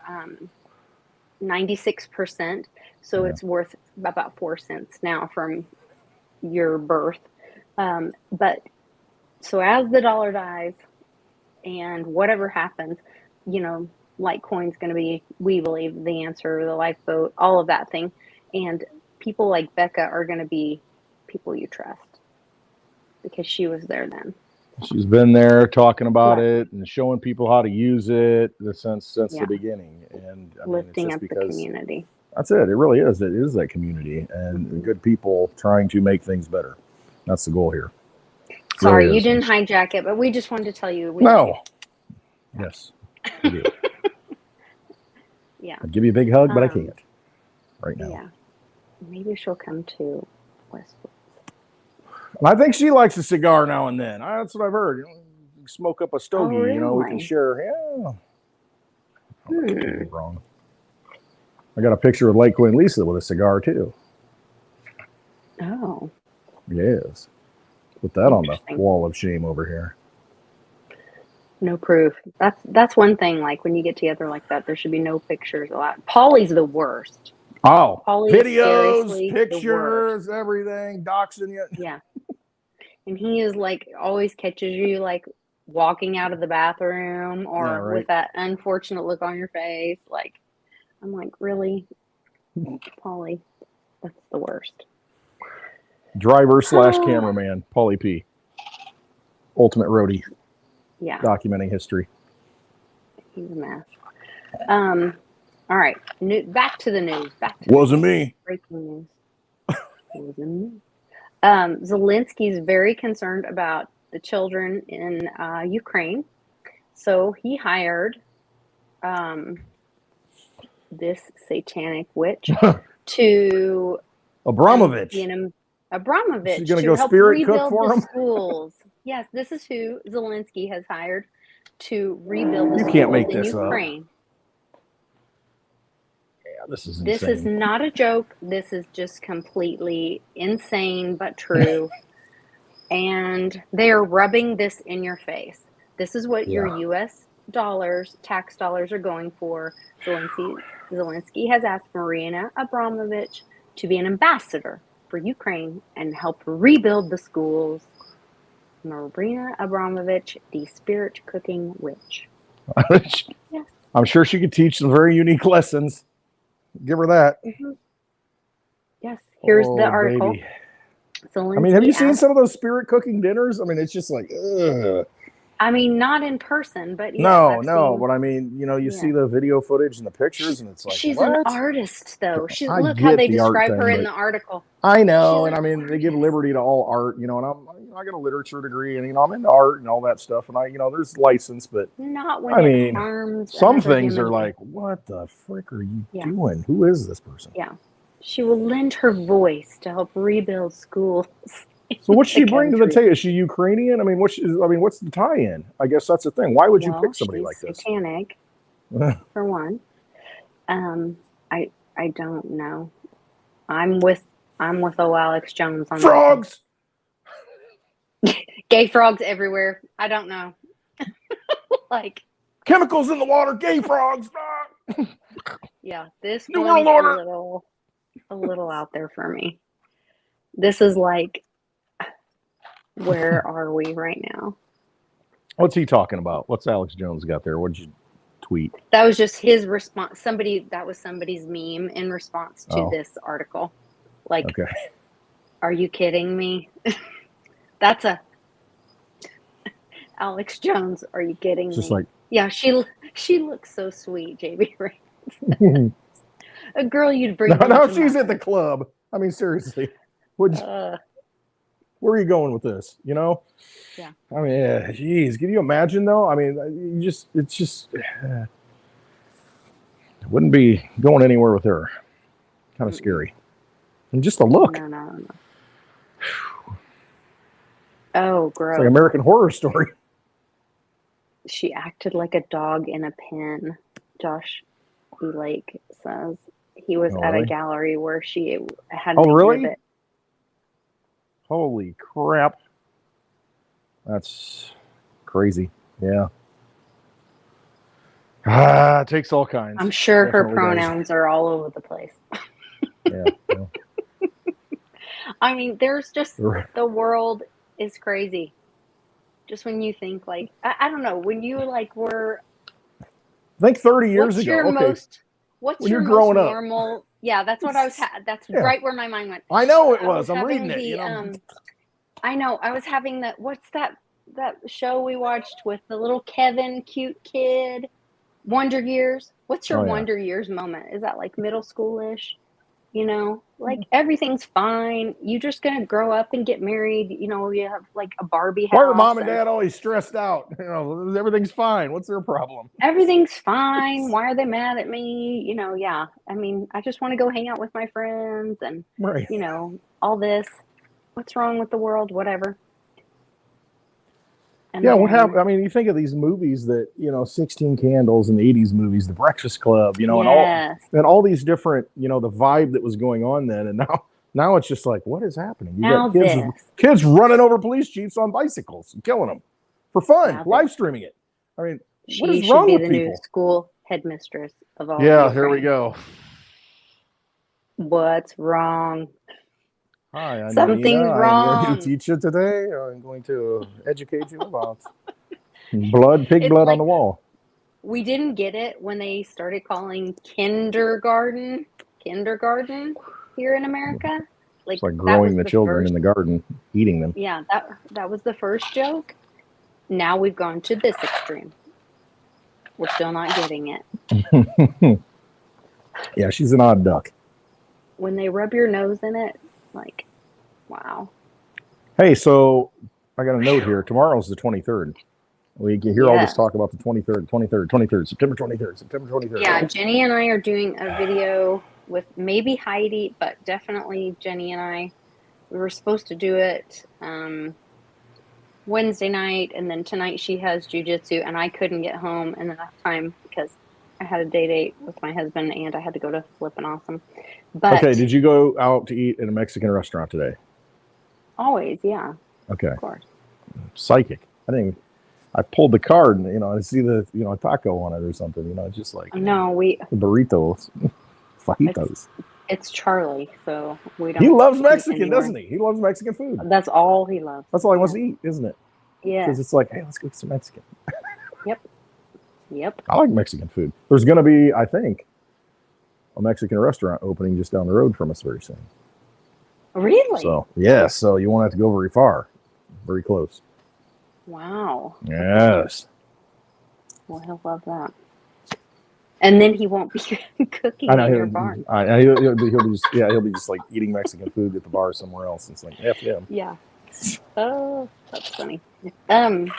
96%. So it's worth about 4 cents now from your birth. But so as the dollar dies and whatever happens, Litecoin's going to be, we believe, the answer, the lifeboat, all of that thing. And people like Becca are going to be people you trust because she was there then. She's been there talking about it and showing people how to use it since the beginning. And lifting up the community. That's it. It really is. It is that community and good people trying to make things better. That's the goal here. Sorry, you didn't hijack it, but we just wanted to tell you. Yes, we do. Yeah. I'd give you a big hug, but I can't right now. Yeah. Maybe she'll come to Westwood. And I think she likes a cigar now and then. That's what I've heard. You know, smoke up a stogie, really? you know, we can share. Yeah. I could be wrong. I got a picture of Litecoin Lisa with a cigar too. Oh. Yes. Put that on the wall of shame over here. No proof. That's one thing. Like when you get together like that, there should be no pictures allowed. Polly's the worst. Oh, Polly videos, pictures, everything, doxing you. Yeah. And he is like always catches you like walking out of the bathroom or with that unfortunate look on your face. Like, I'm like, really, Polly? That's the worst. Driver / cameraman, Polly P. Ultimate roadie. Yeah. Documenting history. He's a mess. All right. Back to the news. Wasn't me. Breaking news. Wasn't me. Zelensky's very concerned about the children in Ukraine. So he hired this satanic witch to Abramovich. Abramovich She's gonna to go help spirit rebuild cook for the him? schools. Yes, this is who Zelensky has hired to rebuild the schools can't make in this Ukraine. Up. Yeah, this is insane. This is not a joke. This is just completely insane but true. And they are rubbing this in your face. This is what your U.S. dollars, tax dollars, are going for. Zelensky has asked Marina Abramovich to be an ambassador for Ukraine and help rebuild the schools. Marina Abramovich, the spirit cooking witch. Yeah. I'm sure she could teach some very unique lessons. Give her that. Mm-hmm. Yes. Here's the article. Baby. I mean, have you seen some of those spirit cooking dinners? I mean, it's just like, ugh. I mean, not in person, but yes, no. But I mean, you know, you see the video footage and the pictures, and it's like, she's what? an artist, though. Look how they describe her in the article. I know, and I mean, they give liberty to all art, you know. And I got a literature degree, and you know, I'm into art and all that stuff, and you know, there's license, but not when it harms. Some things are like, what the frick are you doing? Who is this person? Yeah, she will lend her voice to help rebuild schools. So what's she bring to the table? Is she Ukrainian? I mean, what's the tie-in? I guess that's the thing. Why would you pick somebody like this? Satanic, for one. I don't know. I'm with Alex Jones on frogs. Gay frogs everywhere. I don't know. Like chemicals in the water. Gay frogs. Yeah, this New World Order. A little out there for me. This is like, where are we right now? What's he talking about? What's Alex Jones got there? What did you tweet? That was just his response. That was somebody's meme in response to this article. Like, are you kidding me? That's a Alex Jones. Are you kidding me? Just like, yeah, she looks so sweet, JB Rains. A girl you'd bring. No, she's at the club. I mean, seriously, where are you going with this? You know? Yeah. I mean, geez, can you imagine though? I mean, it's just wouldn't be going anywhere with her. Kind of scary. And just the look. No. Oh, gross. It's like American Horror Story. She acted like a dog in a pen. Josh E. Lake says he was at a gallery where she had an exhibit. Holy crap. That's crazy. Yeah. It takes all kinds. I'm sure her pronouns are all over the place. Yeah. I mean, there's just, the world is crazy. Just when you think like, I don't know, when you like were. I think 30 years ago. What's your most normal? Yeah, that's what I was. That's right where my mind went. I know it was. I'm reading it. You know? I know. I was having that. What's that show we watched with the little Kevin, cute kid? Wonder Years. What's your Wonder Years moment? Is that like middle schoolish? You know, like everything's fine. You're just gonna grow up and get married. You know, you have like a Barbie house. Why are mom and dad always stressed out? You know, everything's fine. What's their problem? Everything's fine. Why are they mad at me? You know, yeah. I mean, I just want to go hang out with my friends and, you know, all this. what's wrong with the world, whatever. And yeah, what happened? I mean, you think of these movies that, 16 Candles and the 80s movies, The Breakfast Club, and all these different, the vibe that was going on then. And now it's just like, what is happening? You got kids running over police chiefs on bicycles and killing them for fun, live streaming it. I mean, what is wrong with people? She should be the new school headmistress of all. Yeah, here we go. What's wrong? Hi, I'm Something's wrong. I'm going to teach you today. I'm going to educate you about pig blood on the wall. We didn't get it when they started calling kindergarten here in America. It's like growing the children in the garden, eating them. Yeah, that was the first joke. Now we've gone to this extreme. We're still not getting it. Yeah, she's an odd duck. When they rub your nose in it, like, wow. Hey, so I got a note here. Tomorrow's the 23rd. We can hear all this talk about the 23rd, September 23rd. Yeah, Jenny and I are doing a video with maybe Heidi, but definitely Jenny and I. We were supposed to do it Wednesday night, and then tonight she has jujitsu, and I couldn't get home in enough time because I had a date with my husband, and I had to go to Flippin' Awesome. But okay, did you go out to eat in a Mexican restaurant today? Always, yeah. Okay. Of course. Psychic. I pulled the card and, I see the, a taco on it or something, just like. No, the burritos. Fajitas. It's Charlie, so we don't. He loves Mexican, doesn't he? He loves Mexican food. That's all he loves. That's all he wants to eat, isn't it? Yeah. Because it's like, hey, let's go get some Mexican. Yep. I like Mexican food. There's going to be, I think, a Mexican restaurant opening just down the road from us very soon. Really? So, yes. So you won't have to go very far. Very close. Wow. Yes. Well, he'll love that. And then he won't be cooking in your barn. He'll be just like eating Mexican food at the bar somewhere else. It's like, F him. Yeah. Oh, that's funny. It's an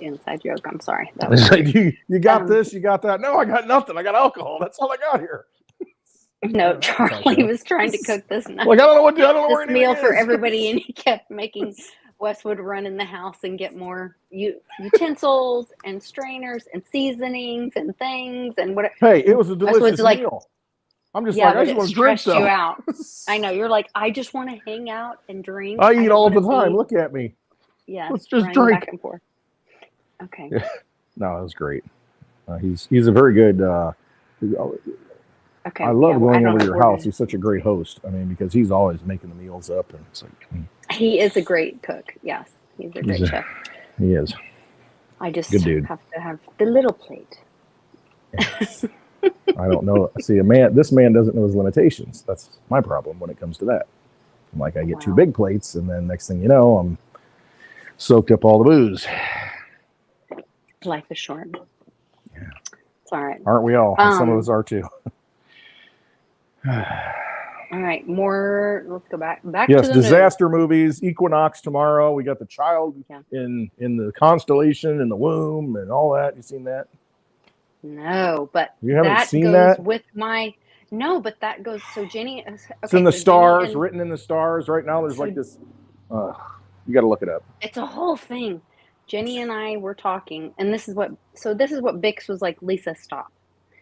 inside joke. I'm sorry. You got this, you got that. No, I got nothing. I got alcohol. That's all I got here. No, Charlie was trying to cook this night. Like, I don't know this meal for everybody, and he kept making Westwood run in the house and get more utensils and strainers and seasonings and things and whatever. Hey, it was a delicious meal. I'm just I just want to drink stuff. You out. I know. You're like, I just want to hang out and drink. I eat all the time. Look at me. Yeah. Let's just drink. Back and forth. Okay. Yeah. No, it was great. He's a very good. Okay. I love going over to your house. He's such a great host. I mean, because he's always making the meals up, and it's like. He is a great cook. Yes, he's a great chef. He is. I just good dude. Have to have the little plate. Yes. I don't know. See, this man doesn't know his limitations. That's my problem when it comes to that. I'm like, I get two big plates, and then next thing you know, I'm soaked up all the booze. Life is short. Yeah. It's all right. Aren't we all? Some of us are too. All right, let's go back yes, to the disaster movies. Equinox tomorrow. We got the child in the constellation in the womb and all that. You seen that? No, but you haven't seen that with my but that goes. So Jenny, it's in the stars, written in the stars. Right now, there's like this. You got to look it up. It's a whole thing. Jenny and I were talking, and this is what Bix was like. Lisa, stop.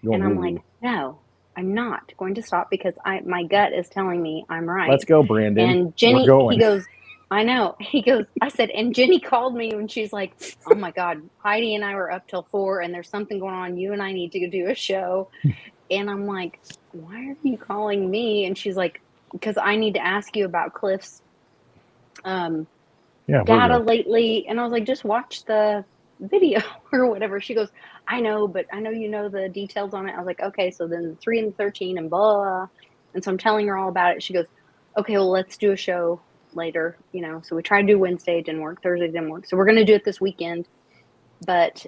And I'm like, no. I'm not going to stop because my gut is telling me I'm right. Let's go, Brandon. And Jenny, he goes, I know. He goes, I said, and Jenny called me and she's like, oh my God, Heidi and I were up till 4 and there's something going on. You and I need to do a show. And I'm like, why are you calling me? And she's like, because I need to ask you about Cliff's data lately. And I was like, just watch the video or whatever. She goes, I know, but I know you know the details on it. I was like, okay, so then 3 and 13 and blah. And so I'm telling her all about it. She goes, okay, well, let's do a show later, So we tried to do Wednesday, didn't work. Thursday didn't work. So we're going to do it this weekend. But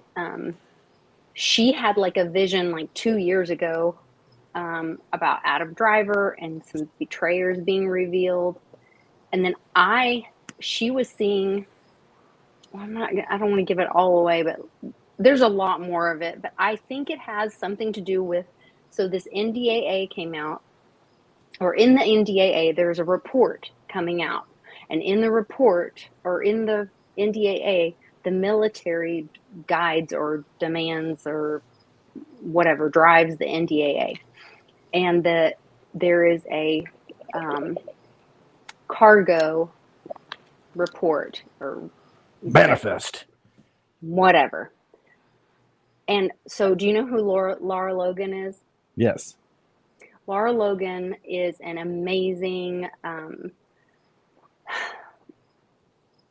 she had like a vision like 2 years ago about Adam Driver and some betrayers being revealed. And then she was seeing, I don't want to give it all away, but there's a lot more of it. But I think it has something to do with, so this NDAA came out, or in the NDAA, there's a report coming out. And in the report, or in the NDAA, the military guides or demands or whatever drives the NDAA. And there is a cargo report or manifest, whatever. And so, do you know who Lara Logan is? Yes. Lara Logan is an amazing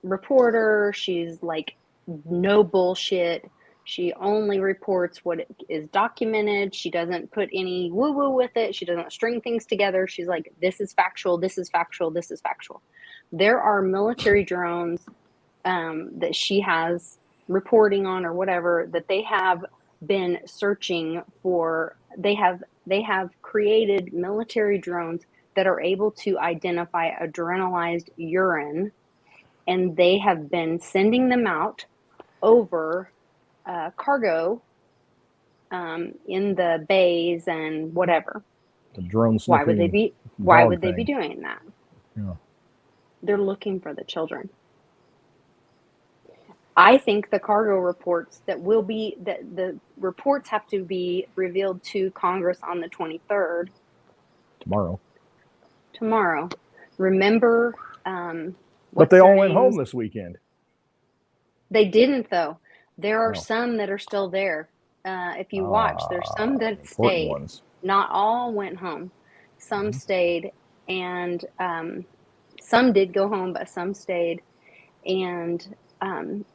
reporter. She's like no bullshit. She only reports what is documented. She doesn't put any woo-woo with it. She doesn't string things together. She's like, this is factual, this is factual, this is factual. There are military drones that she has reporting on or whatever that they have been searching for. They have created military drones that are able to identify adrenalized urine, and they have been sending them out over cargo in the bays and whatever. The drone Why would they be? Why would they be doing that? Yeah. They're looking for the children. I think the cargo reports that the reports have to be revealed to Congress on the 23rd. Tomorrow. Remember? But they all went home this weekend. They didn't, though. There are some that are still there. If you watch, there's some that stayed. Ones. Not all went home. Some stayed, and some did go home, but some stayed. And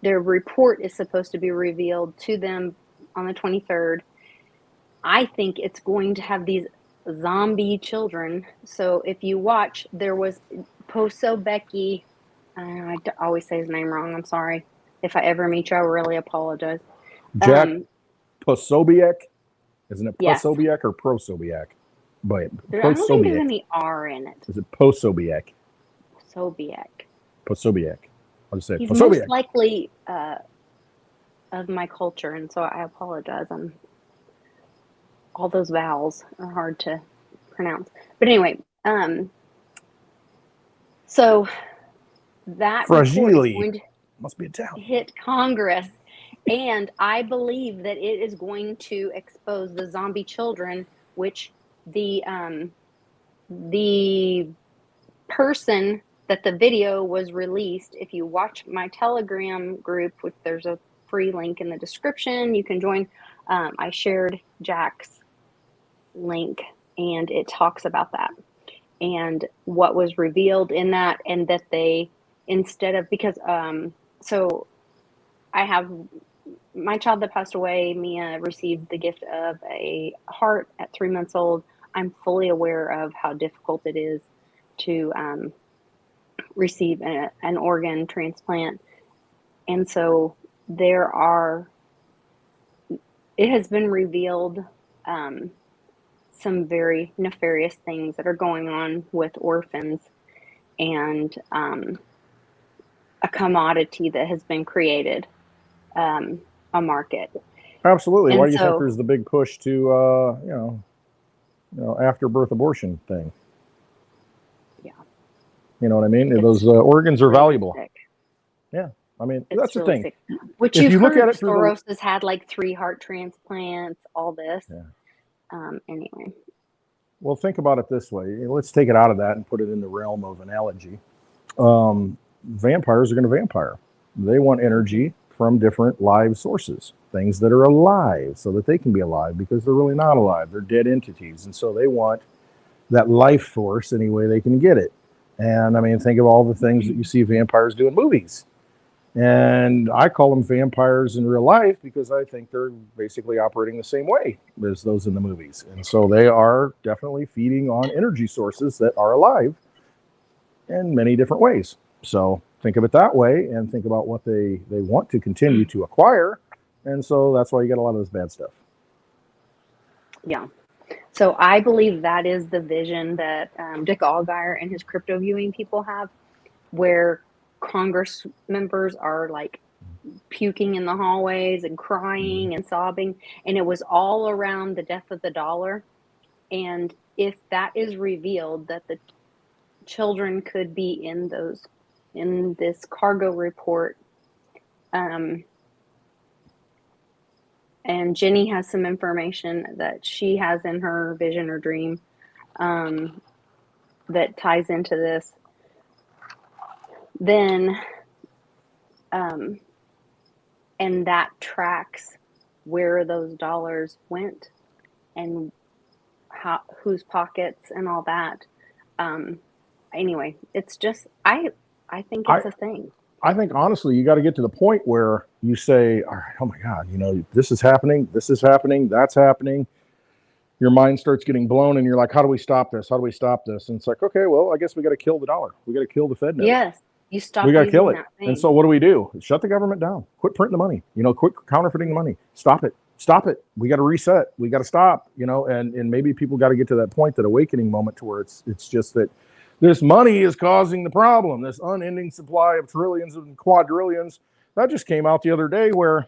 their report is supposed to be revealed to them on the 23rd. I think it's going to have these zombie children. So if you watch, there was Posobiec. I always say his name wrong. I'm sorry. If I ever meet you, I really apologize. Jack Posobiec? Isn't it Yes. Posobiec or Prosobiec? But I don't think there's any R in it. Is it Posobiec? Posobiec. I'll just say He's Posobiec. most likely of my culture, and so I apologize. All those vowels are hard to pronounce. But anyway, so that report is going to must be Italian. Hit Congress, and I believe that it is going to expose the zombie children, which the person that the video was released. If you watch my Telegram group, which there's a free link in the description, you can join. I shared Jack's link, and it talks about that and what was revealed in that, and that they, instead of, because so I have my child that passed away, Mia, received the gift of a heart at 3 months old. I'm fully aware of how difficult it is to receive an organ transplant. And so it has been revealed some very nefarious things that are going on with orphans, and a commodity that has been created, a market. Absolutely. And why do you think there's the big push to after birth abortion thing? Yeah. You know what I mean? Those organs are really valuable. Sick. Yeah. I mean, It's that's really the thing. Sick. Which if you've you look heard, at it through Soros has had like 3 heart transplants, all this. Yeah. Anyway. Well, think about it this way. Let's take it out of that and put it in the realm of analogy. Vampires are going to vampire. They want energy from different live sources, things that are alive, so that they can be alive, because they're really not alive. They're dead entities. And so they want that life force any way they can get it. And I mean, think of all the things that you see vampires do in movies. And I call them vampires in real life because I think they're basically operating the same way as those in the movies. And so they are definitely feeding on energy sources that are alive in many different ways. So think of it that way, and think about what they want to continue to acquire. And so that's why you get a lot of this bad stuff. Yeah. So I believe that is the vision that Dick Allgaier and his crypto viewing people have, where Congress members are like puking in the hallways and crying and sobbing, and it was all around the death of the dollar. And if that is revealed, that children could be in this cargo report. And Jenny has some information that she has in her vision or dream that ties into this. Then, and that tracks where those dollars went and whose pockets and all that. Anyway, it's just, I think it's a thing. I think honestly, you got to get to the point where you say, all right, oh my God, you know, this is happening, that's happening. Your mind starts getting blown and you're like, how do we stop this? How do we stop this? And it's like, okay, well, I guess we got to kill the dollar. We got to kill the Fed note. Yes. You stop. We got to kill it. And so what do? Shut the government down. Quit printing the money. You know, quit counterfeiting the money. Stop it. Stop it. We got to reset. We got to stop, you know, and maybe people got to get to that point, that awakening moment to where it's just that this money is causing the problem, this unending supply of trillions and quadrillions. That just came out the other day where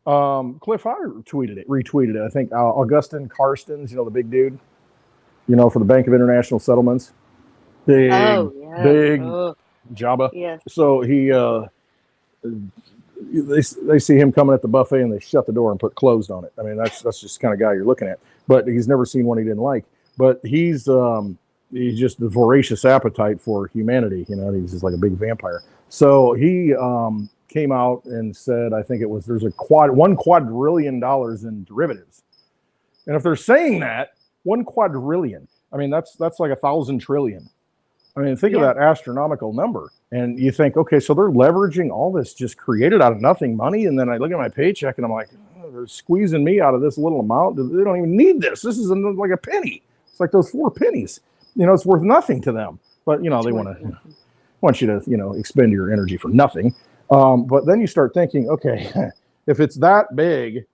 Cliff Hunter retweeted it. I think Augustin Carstens, you know, the big dude, you know, for the Bank of International Settlements. Big Jabba. Yes. So he, they see him coming at the buffet and they shut the door and put closed on it. I mean, that's just the kind of guy you're looking at. But he's never seen one he didn't like. But he's just a voracious appetite for humanity. You know, he's just like a big vampire. So he came out and said, I think it was, there's $1 quadrillion in derivatives. And if they're saying that, 1 quadrillion, I mean, that's like 1,000 trillion. I mean, think of that astronomical number. And you think, okay, so they're leveraging all this just created out of nothing money. And then I look at my paycheck and I'm like, oh, they're squeezing me out of this little amount. They don't even need this. This is like a penny. It's like those 4 pennies. You know, it's worth nothing to them. But, you know, they want you to, you know, expend your energy for nothing. But then you start thinking, okay, if it's that big,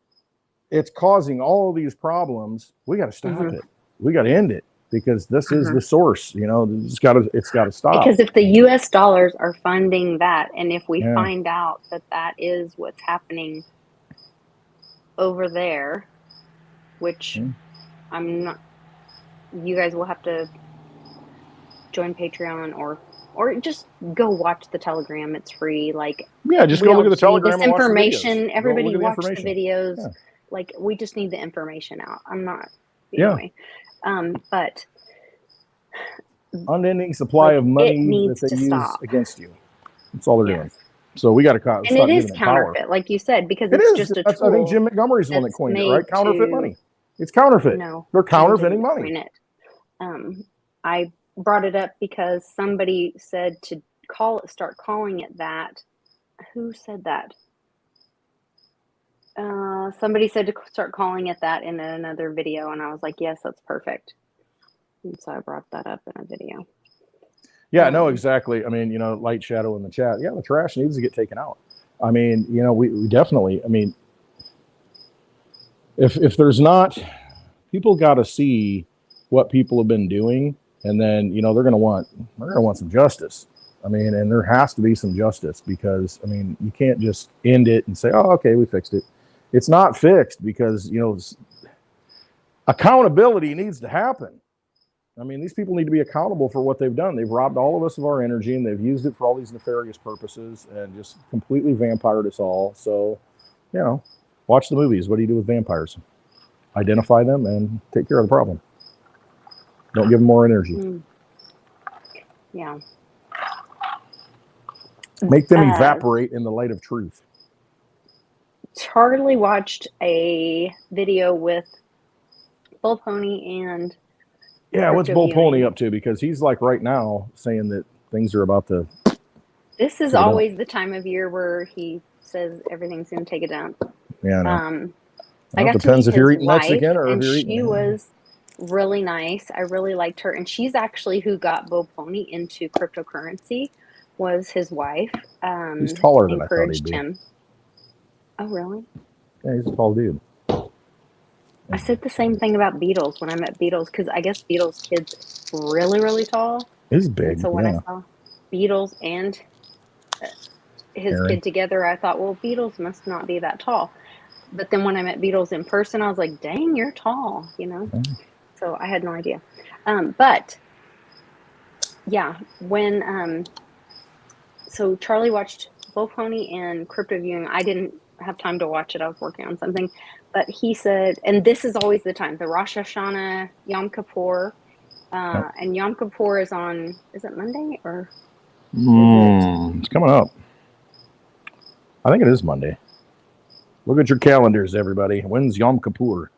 it's causing all of these problems. We got to stop it. We got to end it. Because this is the source, you know, it's got to stop. Because if the U.S. dollars are funding that, and if we find out that is what's happening over there, which I'm not, you guys will have to join Patreon or just go watch the Telegram. It's free. Like, just go look at the Telegram. This information, everybody watch the videos. Yeah. Like, we just need the information out. I'm not. Anyway. But unending supply of money that they use against you. That's all they're doing. So we got to stop. And it is counterfeit, like you said, because it's just a tool. I think Jim Montgomery's the one that coined it, right? Counterfeit money. It's counterfeit. No, they're counterfeiting money. I brought it up because somebody said to start calling it that. Who said that? Somebody said to start calling it that in another video, and I was like, yes, that's perfect. And so I brought that up in a video. Yeah, no, exactly. I mean, you know, Light Shadow in the chat. Yeah, the trash needs to get taken out. I mean, you know, we definitely, I mean, if there's not, people got to see what people have been doing, and then, you know, they're going to want some justice. I mean, and there has to be some justice, because, I mean, you can't just end it and say, oh, okay, we fixed it. It's not fixed, because, you know, accountability needs to happen. I mean, these people need to be accountable for what they've done. They've robbed all of us of our energy, and they've used it for all these nefarious purposes and just completely vampired us all. So, you know, watch the movies. What do you do with vampires? Identify them and take care of the problem. Don't give them more energy. Yeah. Make them evaporate in the light of truth. Charlie watched a video with Bull Pony and what's Bull Pony up to? Because he's like right now saying that things are about to. This is always the time of year where he says everything's going to take a dump. Yeah, I know. I got depends to meet if you're his eating wife, Mexican or and if you're eating. She was really nice. I really liked her, and she's actually who got Bull Pony into cryptocurrency. Was his wife. He's taller than I thought he'd be. Him. Oh, really? Yeah, he's a tall dude. I said the same thing about Beatles when I met Beatles, because I guess Beatles' kid's really, really tall. He's big. And so when I saw Beatles and his kid together, I thought, well, Beatles must not be that tall. But then when I met Beatles in person, I was like, dang, you're tall, you know? So I had no idea. But Yeah, when so Charlie watched Bull Pony and Crypto Viewing. I didn't have time to watch it. I was working on something, but he said, and this is always the time, the Rosh Hashanah, Yom Kippur, Yep. and Yom Kippur is on. Is it Monday or is it? It's coming up. I think it is Monday. Look at your calendars, everybody. When's Yom Kippur?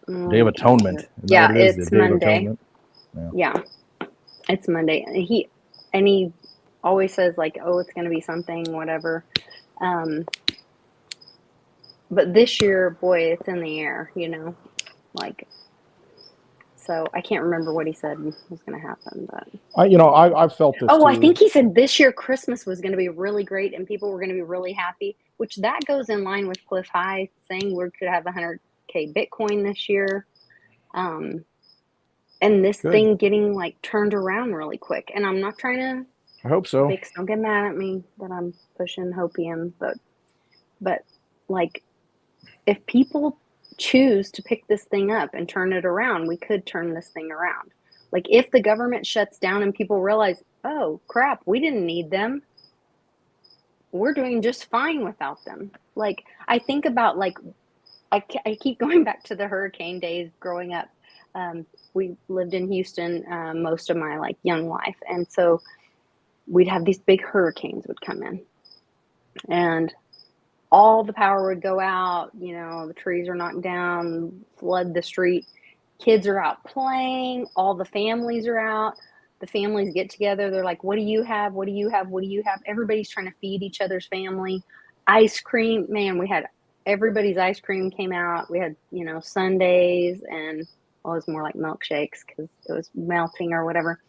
Day of Atonement. Isn't that Yeah, what it is? it's The Day of Monday. Atonement? Yeah, it's Monday. And he always says like, "Oh, it's going to be something, whatever." But this year, boy, it's in the air, like. So I can't remember what he said was going to happen, but I've felt this too. I think he said this year Christmas was going to be really great and people were going to be really happy, which that goes in line with Cliff High saying we could have 100K Bitcoin this year. And this Good. thing getting like turned around really quick. And I'm not trying to, I hope so. Bix, don't get mad at me that I'm pushing hopium, but like if people choose to pick this thing up and turn it around, we could turn this thing around. Like if the government shuts down and people realize, oh crap, we didn't need them, we're doing just fine without them. Like I think about like I keep going back to the hurricane days growing up. We lived in Houston most of my like young life, and so we'd have these big hurricanes would come in, and all the power would go out. The trees are knocked down, flood the street. Kids are out playing. All the families are out. The families get together. They're like, "What do you have? What do you have? What do you have?" Everybody's trying to feed each other's family. Ice cream, man. We had everybody's ice cream came out. We had sundaes and it was more like milkshakes because it was melting or whatever.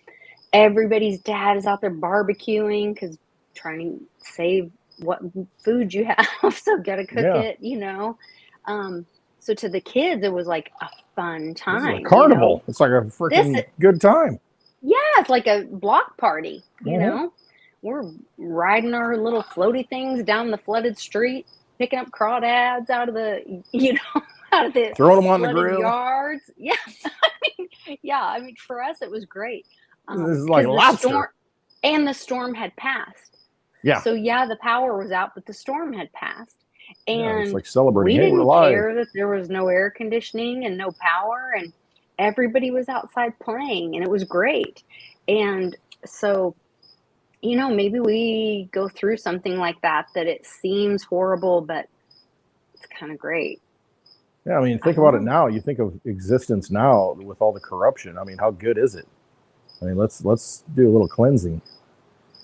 Everybody's dad is out there barbecuing because trying to save what food you have, so gotta cook it. So to the kids, it was like a fun time. This is a carnival. It's like a freaking good time. Yeah, it's like a block party. We're riding our little floaty things down the flooded street, picking up crawdads out of the throwing them on the flooded grill. yards. Yeah, I mean, for us it was great. This is like lobster. The storm had passed. Yeah. So the power was out, but the storm had passed. And it's like celebrating. We didn't we're care that there was no air conditioning and no power, and everybody was outside playing, and it was great. And so, maybe we go through something like that it seems horrible, but it's kind of great. Yeah, I mean, think about it now. You think of existence now with all the corruption. I mean, how good is it? I mean, let's do a little cleansing.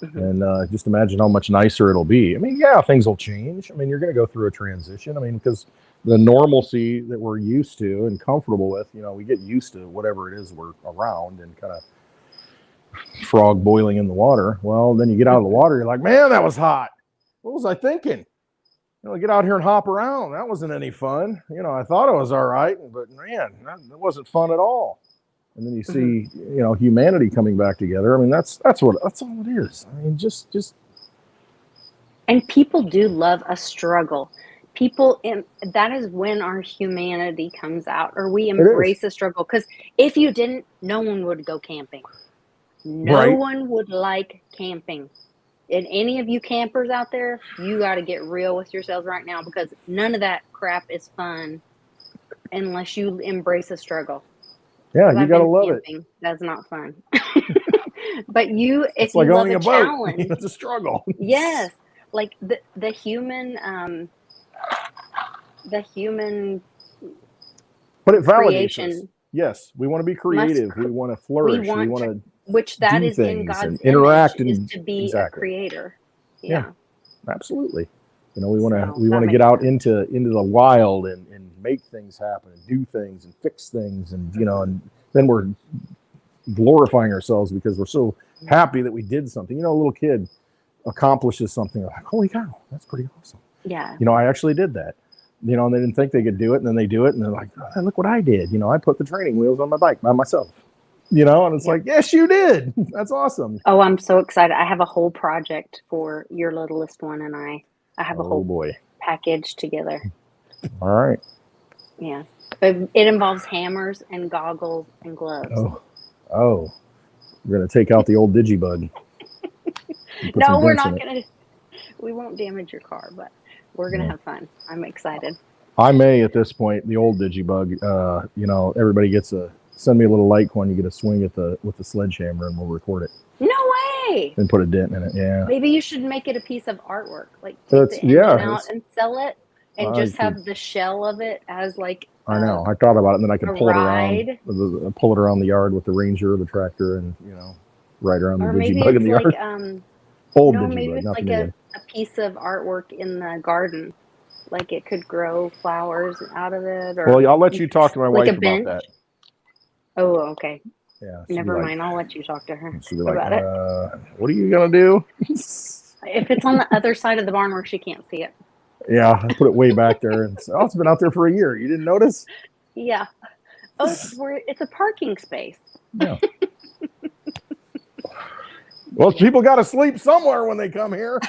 And just imagine how much nicer it'll be. I mean, yeah, things will change. I mean, you're going to go through a transition. I mean, because the normalcy that we're used to and comfortable with, we get used to whatever it is we're around and kind of frog boiling in the water. Well, then you get out of the water, you're like, man, that was hot. What was I thinking? Get out here and hop around. That wasn't any fun. I thought it was all right, but man, that wasn't fun at all. And then you see, humanity coming back together. I mean, that's all it is. I mean, just. And people do love a struggle. That is when our humanity comes out, or we embrace the struggle. Because if you didn't, no one would go camping. No one would like camping. And any of you campers out there, you got to get real with yourselves right now, because none of that crap is fun unless you embrace a struggle. Yeah, you got to love camping. It. That's not fun. But if you love a challenge, it's a struggle. Yes, like the human, but it validates us. Yes, we want to be creative. We want to flourish. We want to, which that is in God's and interact image, and is to be a creator. Yeah, absolutely. We want to get out into the wild and make things happen and do things and fix things, and and then we're glorifying ourselves because we're so happy that we did something. A little kid accomplishes something, like, holy cow, that's pretty awesome. Yeah. I actually did that. And they didn't think they could do it, and then they do it, and they're like, oh, look what I did. I put the training wheels on my bike by myself. And it's like, yes, you did. That's awesome. Oh, I'm so excited. I have a whole project for your littlest one, and I have a whole package together. All right. Yeah. But it involves hammers and goggles and gloves. Oh. We're gonna take out the old digibug. No, we're not gonna. We won't damage your car, but we're gonna have fun. I'm excited. I may at this point the old digibug. Everybody gets send me a little Litecoin. You get a swing with the sledgehammer, and we'll record it. No way. And put a dent in it. Yeah. Maybe you should make it a piece of artwork, like take the engine out and sell it, and just have the shell of it as like. I know. I thought about it, and then I could pull it around the yard with the Ranger, the tractor, and ride around the digibug in the yard. Old digibug, maybe it's like a piece of artwork in the garden, like it could grow flowers out of it. Or well, I'll let you talk to my wife about that. Oh, okay. Yeah. Never mind. I'll let you talk to her she'll be about it. What are you gonna do? If it's on the other side of the barn where she can't see it. Yeah, I put it way back there, and it's been out there for a year. You didn't notice? Yeah. Oh, it's a parking space. Yeah. Well, people got to sleep somewhere when they come here.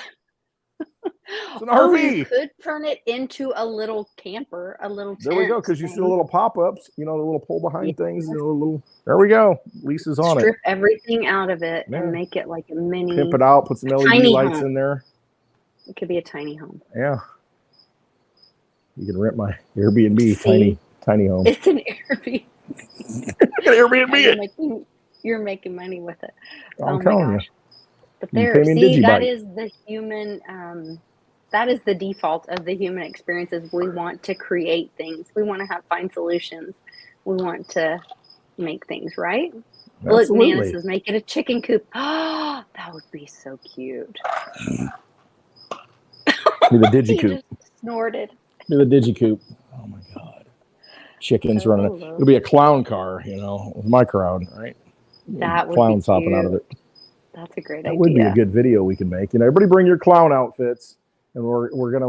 It's an RV. You could turn it into a little camper, a little tent. There we go, because you see the little pop-ups, the little pull-behind things. There we go. Lisa's on Strip everything out of it and make it like a mini. Pimp it out, put some LED lights in there. It could be a tiny home. Yeah. You can rent my Airbnb tiny home. It's an Airbnb. Airbnb. You're making money with it. I'm telling you. But that is the human. That is the default of the human experiences. We want to create things. We want to find solutions. We want to make things, right? Look, Nana says, make it a chicken coop. Oh, that would be so cute. Be the digicoop. He just snorted. Be the digicoop. Oh my God. Chickens running it. It'll be a clown car, with my crowd, right? That would clowns be hopping out of it. That's a great idea. That would be a good video we can make. Everybody bring your clown outfits, and we're gonna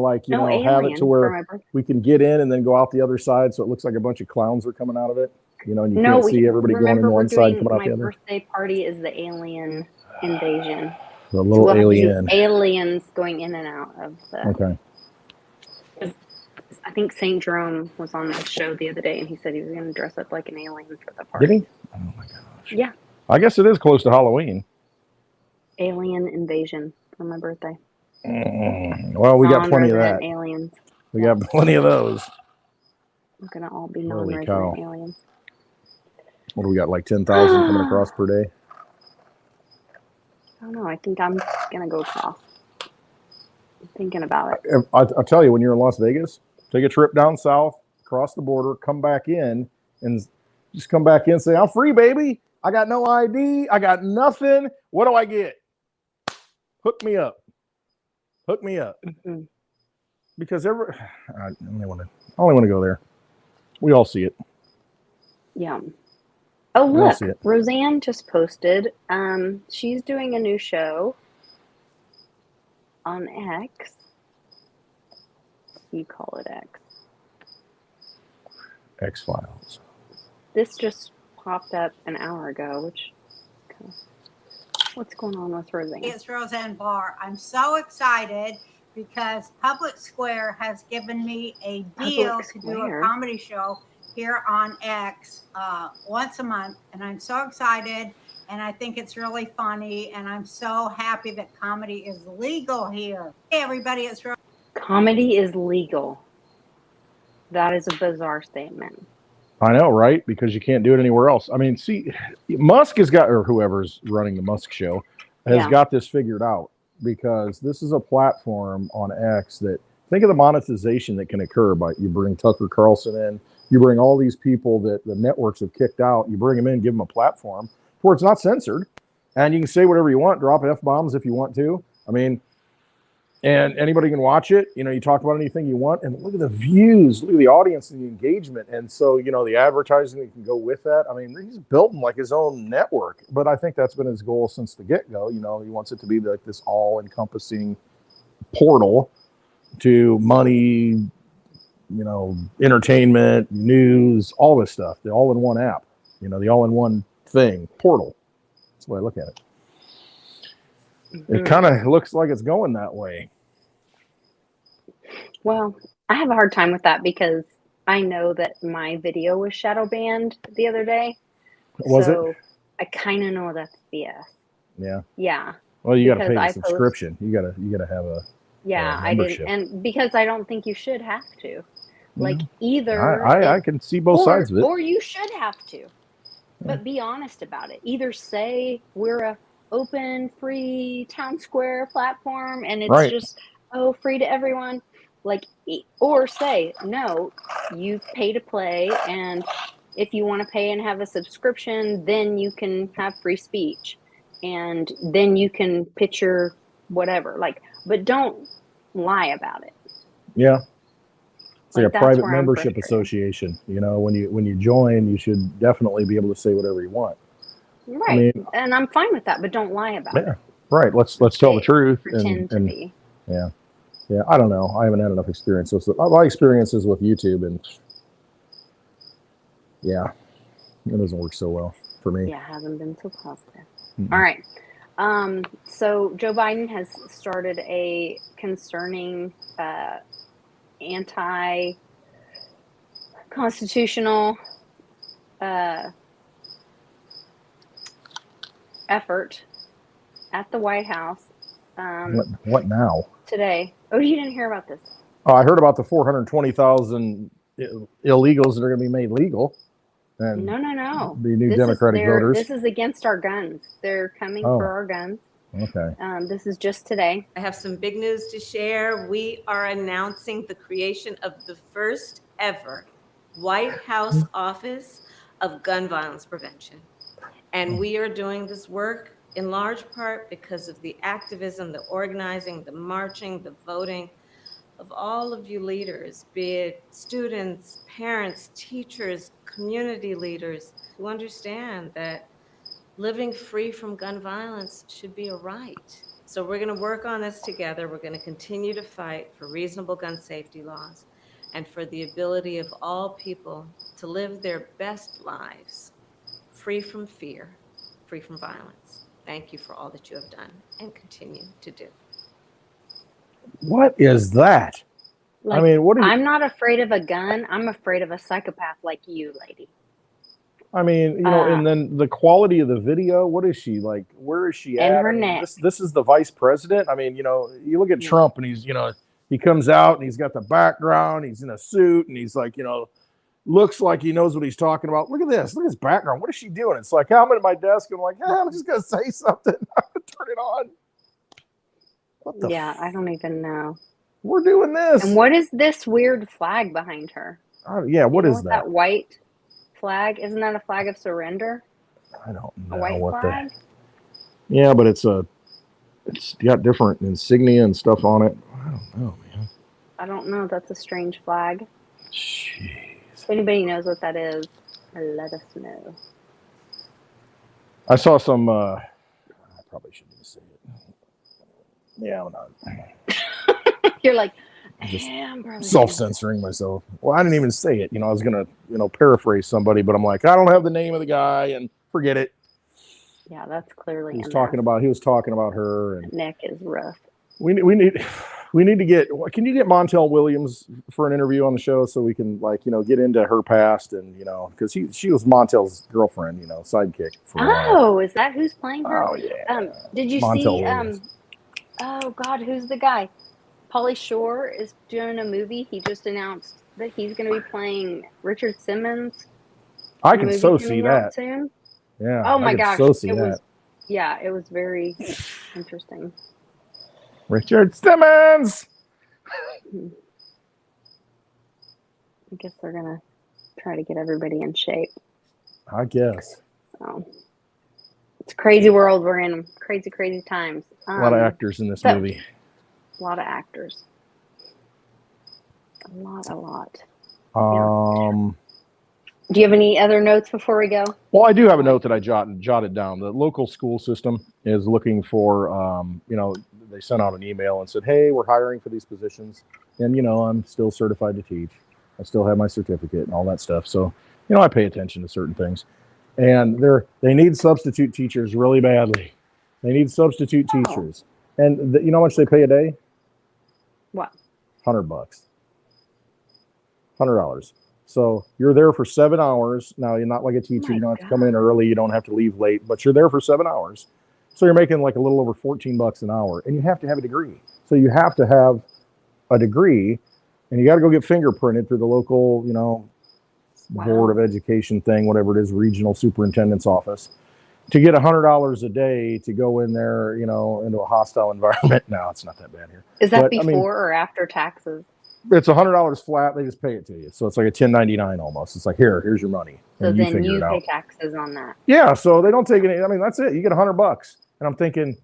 have it to where we can get in and then go out the other side, so it looks like a bunch of clowns are coming out of it. And you can't see everybody going in one side, coming out the other. My birthday party is the alien invasion. The little alien. Aliens going in and out of the. Okay. I think St. Jerome was on the show the other day, and he said he was going to dress up like an alien for the party. Did he? Oh my gosh. Yeah. I guess it is close to Halloween. Alien invasion for my birthday. Well, we got plenty of that. Aliens. We got plenty of those. We're going to all be non-resident aliens. What do we got, like 10,000 coming across per day? I don't know. I think I'm going to go across. I'm thinking about it. I'll tell you, when you're in Las Vegas, take a trip down south, cross the border, come back in, and just come back in and say, I'm free, baby. I got no ID. I got nothing. What do I get? Hook me up. Hook me up. Mm-hmm. Because I only want to go there. We all see it. Yeah. Oh, look. Roseanne just posted. She's doing a new show on X. You call it X. X-Files. This just popped up an hour ago, what's going on with Roseanne? It's Roseanne Barr. I'm so excited because Public Square has given me a deal to do a comedy show here on X once a month, and I'm so excited, and I think it's really funny, and I'm so happy that comedy is legal here. Hey, everybody, it's Roseanne. Comedy is legal. That is a bizarre statement. I know, right? Because you can't do it anywhere else. I mean, see, Musk has got, or whoever's running the Musk show, has got this figured out, because this is a platform on X that, think of the monetization that can occur by, you bring Tucker Carlson in, you bring all these people that the networks have kicked out, you bring them in, give them a platform where it's not censored, and you can say whatever you want, drop F-bombs if you want to. I mean, and anybody can watch it. You talk about anything you want, and look at the views, look at the audience and the engagement. And so, the advertising that can go with that. I mean, he's built like his own network, but I think that's been his goal since the get-go. He wants it to be like this all-encompassing portal to money, entertainment, news, all this stuff. The all-in-one app, the all-in-one thing, portal. That's the way I look at it. It kind of looks like it's going that way. Well, I have a hard time with that because I know that my video was shadow banned the other day. Was it? I kind of know BS. Yeah. Yeah. Well, you got to Because pay I the subscription. You got to have a Yeah, I didn't, membership. and because I don't think you should have to. Like either I can see both sides of it. Or you should have to. But be honest about it. Either say we're a open, free town square platform and it's Right. just free to everyone. Like, or say no, you pay to play, and if you want to pay and have a subscription, then you can have free speech, and then you can pitch your whatever. Like, but don't lie about it. Yeah. It's like a that's private where I'm membership frustrated. association. You know, when you join, you should definitely be able to say whatever you want. Right. I mean, and I'm fine with that, but don't lie about it. Right. Let's tell the truth. Pretend to be. Yeah. Yeah. I don't know. I haven't had enough experience. So my experiences with YouTube, and yeah, it doesn't work so well for me. Yeah, it hasn't been so positive. All right. So Joe Biden has started a concerning anti-constitutional effort at the White House. What now? Today. Oh, you didn't hear about this? Oh, I heard about the 420,000 illegals that are going to be made legal. And No. The new Democratic voters. This is against our guns. They're coming for our guns. Okay. This is just today. I have some big news to share. We are announcing the creation of the first ever White House Office of Gun Violence Prevention. And we are doing this work in large part because of the activism, the organizing, the marching, the voting of all of you leaders, be it students, parents, teachers, community leaders, who understand that living free from gun violence should be a right. So we're going to work on this together. We're going to continue to fight for reasonable gun safety laws and for the ability of all people to live their best lives, free from fear, free from violence. Thank you for all that you have done and continue to do. What is that? Like, I mean, I'm not afraid of a gun. I'm afraid of a psychopath like you, lady. I mean, and then the quality of the video, what is she like? Where is she at? Her I mean, neck. this is the vice president. I mean, you look at Trump and he's, he comes out and he's got the background, he's in a suit and he's like, looks like he knows what he's talking about. Look at this. Look at his background. What is she doing? It's like, I'm at my desk. I'm like, I'm just going to say something. Turn it on. What the I don't even know. We're doing this. And what is this weird flag behind her? What is that? That white flag? Isn't that a flag of surrender? I don't know. A white flag? Yeah, but it's got different insignia and stuff on it. I don't know, man. I don't know. That's a strange flag. Jeez. If anybody knows what that is, let us know. I saw some. I probably shouldn't say it. Yeah, I'm not. You're like, just self-censoring myself. Well, I didn't even say it. I was gonna, paraphrase somebody, but I'm like, I don't have the name of the guy, and forget it. Yeah, that's clearly. He was talking about her, and neck is rough. We need to get. Can you get Montel Williams for an interview on the show so we can get into her past and because she was Montel's girlfriend, sidekick. Is that who's playing her? Oh yeah. Did you Montel see? Williams. Oh God, who's the guy? Pauly Shore is doing a movie. He just announced that he's going to be playing Richard Simmons. I can so see that. Soon. Yeah. Oh my gosh. So see that. It was very interesting. Richard Simmons. I guess they're gonna try to get everybody in shape. I guess. So, it's a crazy world we're in. Crazy, crazy times. A lot of actors in this movie. A lot of actors. A lot. Do you have any other notes before we go? Well, I do have a note that I jotted down. The local school system is looking for, they sent out an email and said, hey, we're hiring for these positions. And, I'm still certified to teach. I still have my certificate and all that stuff. So, I pay attention to certain things. And they need substitute teachers really badly. They need substitute teachers. And you know how much they pay a day? What? $100. $100. So you're there for 7 hours. Now, you're not like a teacher. You don't have to come in early. You don't have to leave late, but you're there for 7 hours. So you're making like a little over $14 an hour, and you have to have a degree. So you have to have a degree, and you got to go get fingerprinted through the local, Board of Education thing, whatever it is, regional superintendent's office, to get $100 a day to go in there, into a hostile environment. No, it's not that bad here. Is that before or after taxes? It's $100 flat. They just pay it to you. So it's like a 1099 almost. It's like, here's your money. So then you pay taxes on that. Yeah. So they don't take any. I mean, that's it. You get $100. And I'm thinking,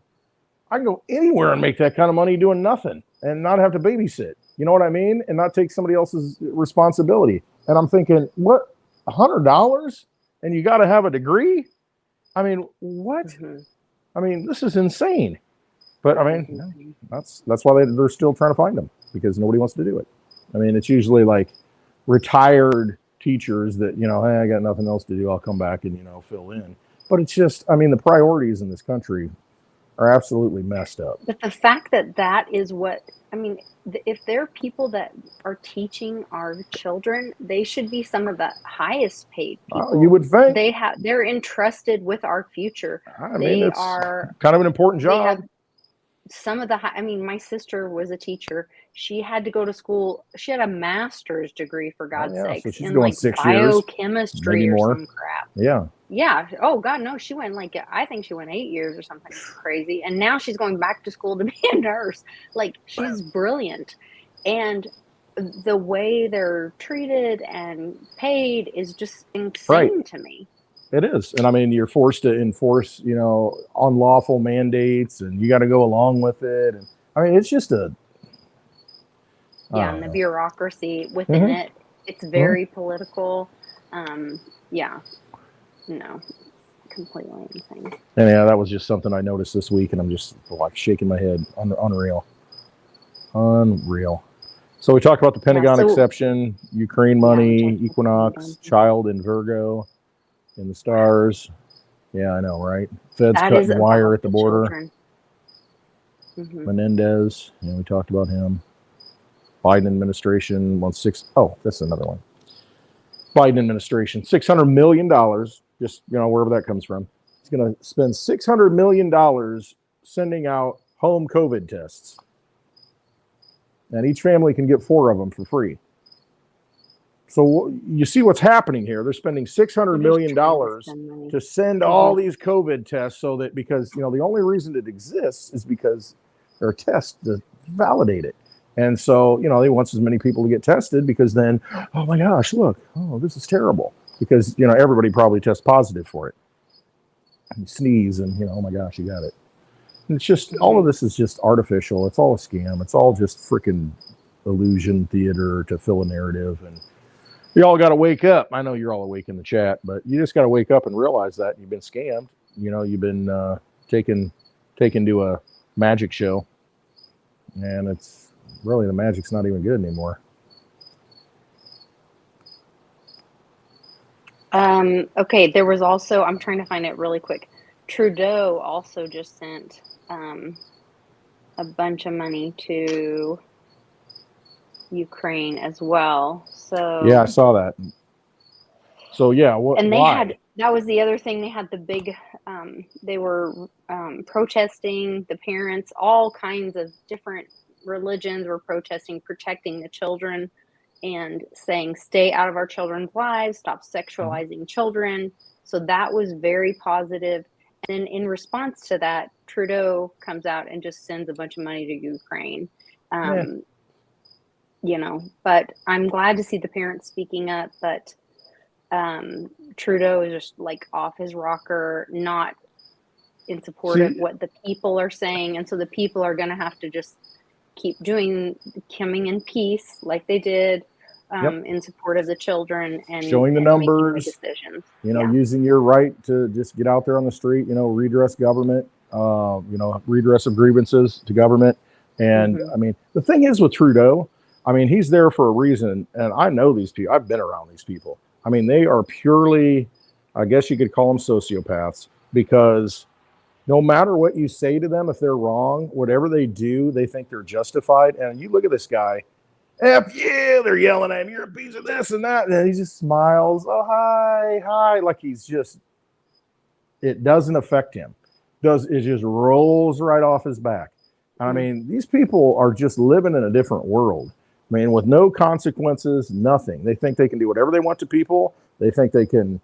I can go anywhere and make that kind of money doing nothing and not have to babysit. You know what I mean? And not take somebody else's responsibility. And I'm thinking, what, $100? And you got to have a degree? I mean, what? Mm-hmm. I mean, this is insane. But I mean, that's why they're still trying to find them, because nobody wants to do it. I mean, it's usually like retired teachers that, hey, I got nothing else to do. I'll come back and, fill in. But it's just, I mean, the priorities in this country are absolutely messed up. But the fact that is what, I mean, if there are people that are teaching our children, they should be some of the highest paid people. You would think. They're entrusted with our future. I mean, it's kind of an important job. Some of my sister was a teacher. She had to go to school. She had a master's degree, for God's sakes, so she's in going like 6 biochemistry years, or some crap. Yeah. Yeah. Oh God, no. She went I think she went 8 years or something crazy. And now she's going back to school to be a nurse. Like, she's brilliant. And the way they're treated and paid is just insane to me. It is. And I mean, you're forced to enforce, unlawful mandates, and you got to go along with it. And I mean, it's just and the bureaucracy within it, it's very political. No, completely insane. And yeah, that was just something I noticed this week, and I'm just like shaking my head. Unreal. So we talked about the Pentagon exception, Ukraine money, Equinox, child in Virgo, in the stars. Yeah, I know, right? Feds cutting wire at the border. Mm-hmm. Menendez, we talked about him. Biden administration wants that's another one. Biden administration, $600 million, just, wherever that comes from. He's going to spend $600 million sending out home COVID tests. And each family can get 4 of them for free. So you see what's happening here. They're spending $600 million to send all these COVID tests because, the only reason it exists is because there are tests to validate it. And so, they want as many people to get tested, because then, oh my gosh, look, this is terrible. Because, everybody probably tests positive for it. You sneeze and, oh my gosh, you got it. And it's just, all of this is just artificial. It's all a scam. It's all just freaking illusion theater to fill a narrative. And you all got to wake up. I know you're all awake in the chat, but you just got to wake up and realize that you've been scammed. You've been taken to a magic show, and it's really, the magic's not even good anymore. Okay, there was also, I'm trying to find it really quick. Trudeau also just sent a bunch of money to Ukraine as well. So yeah, I saw that. So yeah, that was the other thing. They had the big they were protesting, the parents, all kinds of different religions were protesting, protecting the children and saying, stay out of our children's lives, stop sexualizing children. So that was very positive. And then in response to that, Trudeau comes out and just sends a bunch of money to Ukraine. But I'm glad to see the parents speaking up, but Trudeau is just like off his rocker, not in support of what the people are saying. And so the people are going to have to just keep coming in peace like they did in support of the children and showing the numbers, decisions. Using your right to just get out there on the street, redress government, redress of grievances to government. And I mean, the thing is with Trudeau, I mean, he's there for a reason. And I know these people. I've been around these people. I mean, they are purely, I guess you could call them sociopaths, because no matter what you say to them, if they're wrong, whatever they do, they think they're justified. And you look at this guy, F you, they're yelling at him, you're a piece of this and that. And then he just smiles, oh, hi, like he's just, it doesn't affect him. It just rolls right off his back. I mean, these people are just living in a different world. I mean, with no consequences, nothing. They think they can do whatever they want to people. They think they can,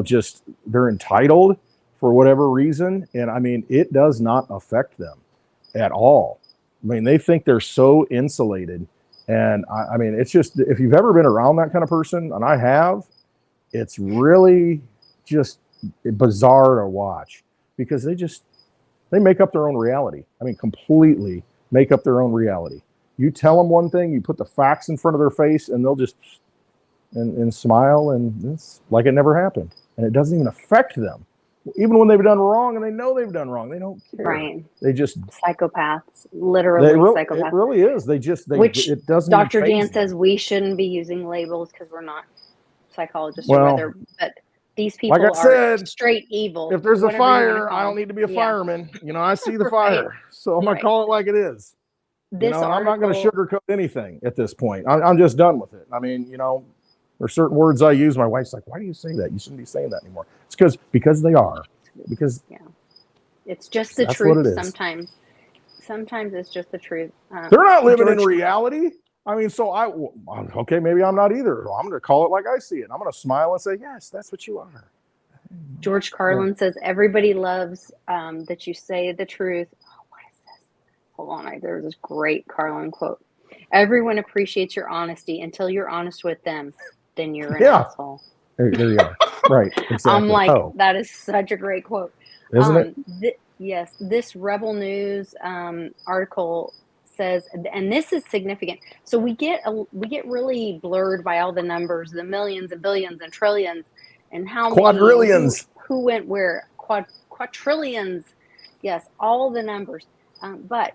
just, they're entitled for whatever reason. And I mean, it does not affect them at all. I mean, they think they're so insulated. And I mean, it's just, if you've ever been around that kind of person, and I have, it's really just bizarre to watch because they make up their own reality. I mean, completely make up their own reality. You tell them one thing, you put the facts in front of their face, and they'll just and smile, and it's like it never happened. And it doesn't even affect them. Even when they've done wrong and they know they've done wrong, they don't care. Right. They just psychopaths, literally psychopaths. It really is. Which it doesn't. Dr. Jan says we shouldn't be using labels because we're not psychologists or whether, but these people are straight evil. If there's a fire, I don't need to be a fireman. I see the fire, so I'm gonna call it like it is. I'm not going to sugarcoat anything at this point. I'm just done with it. I mean, there's certain words I use. My wife's like, "Why do you say that? You shouldn't be saying that anymore." It's because they are. Because it's just the truth. Sometimes it's just the truth. They're not living in reality. I mean, so okay, maybe I'm not either. I'm going to call it like I see it. I'm going to smile and say, "Yes, that's what you are." George Carlin says everybody loves that you say the truth. Hold on, there's this great Carlin quote. Everyone appreciates your honesty until you're honest with them. Then you're an asshole. There you are. Right. Exactly. I'm like, that is such a great quote. Isn't it? Yes. This Rebel News article says, and this is significant. So we get really blurred by all the numbers, the millions and billions and trillions, and how quadrillions. Who went where? Quadrillions. Yes, all the numbers. But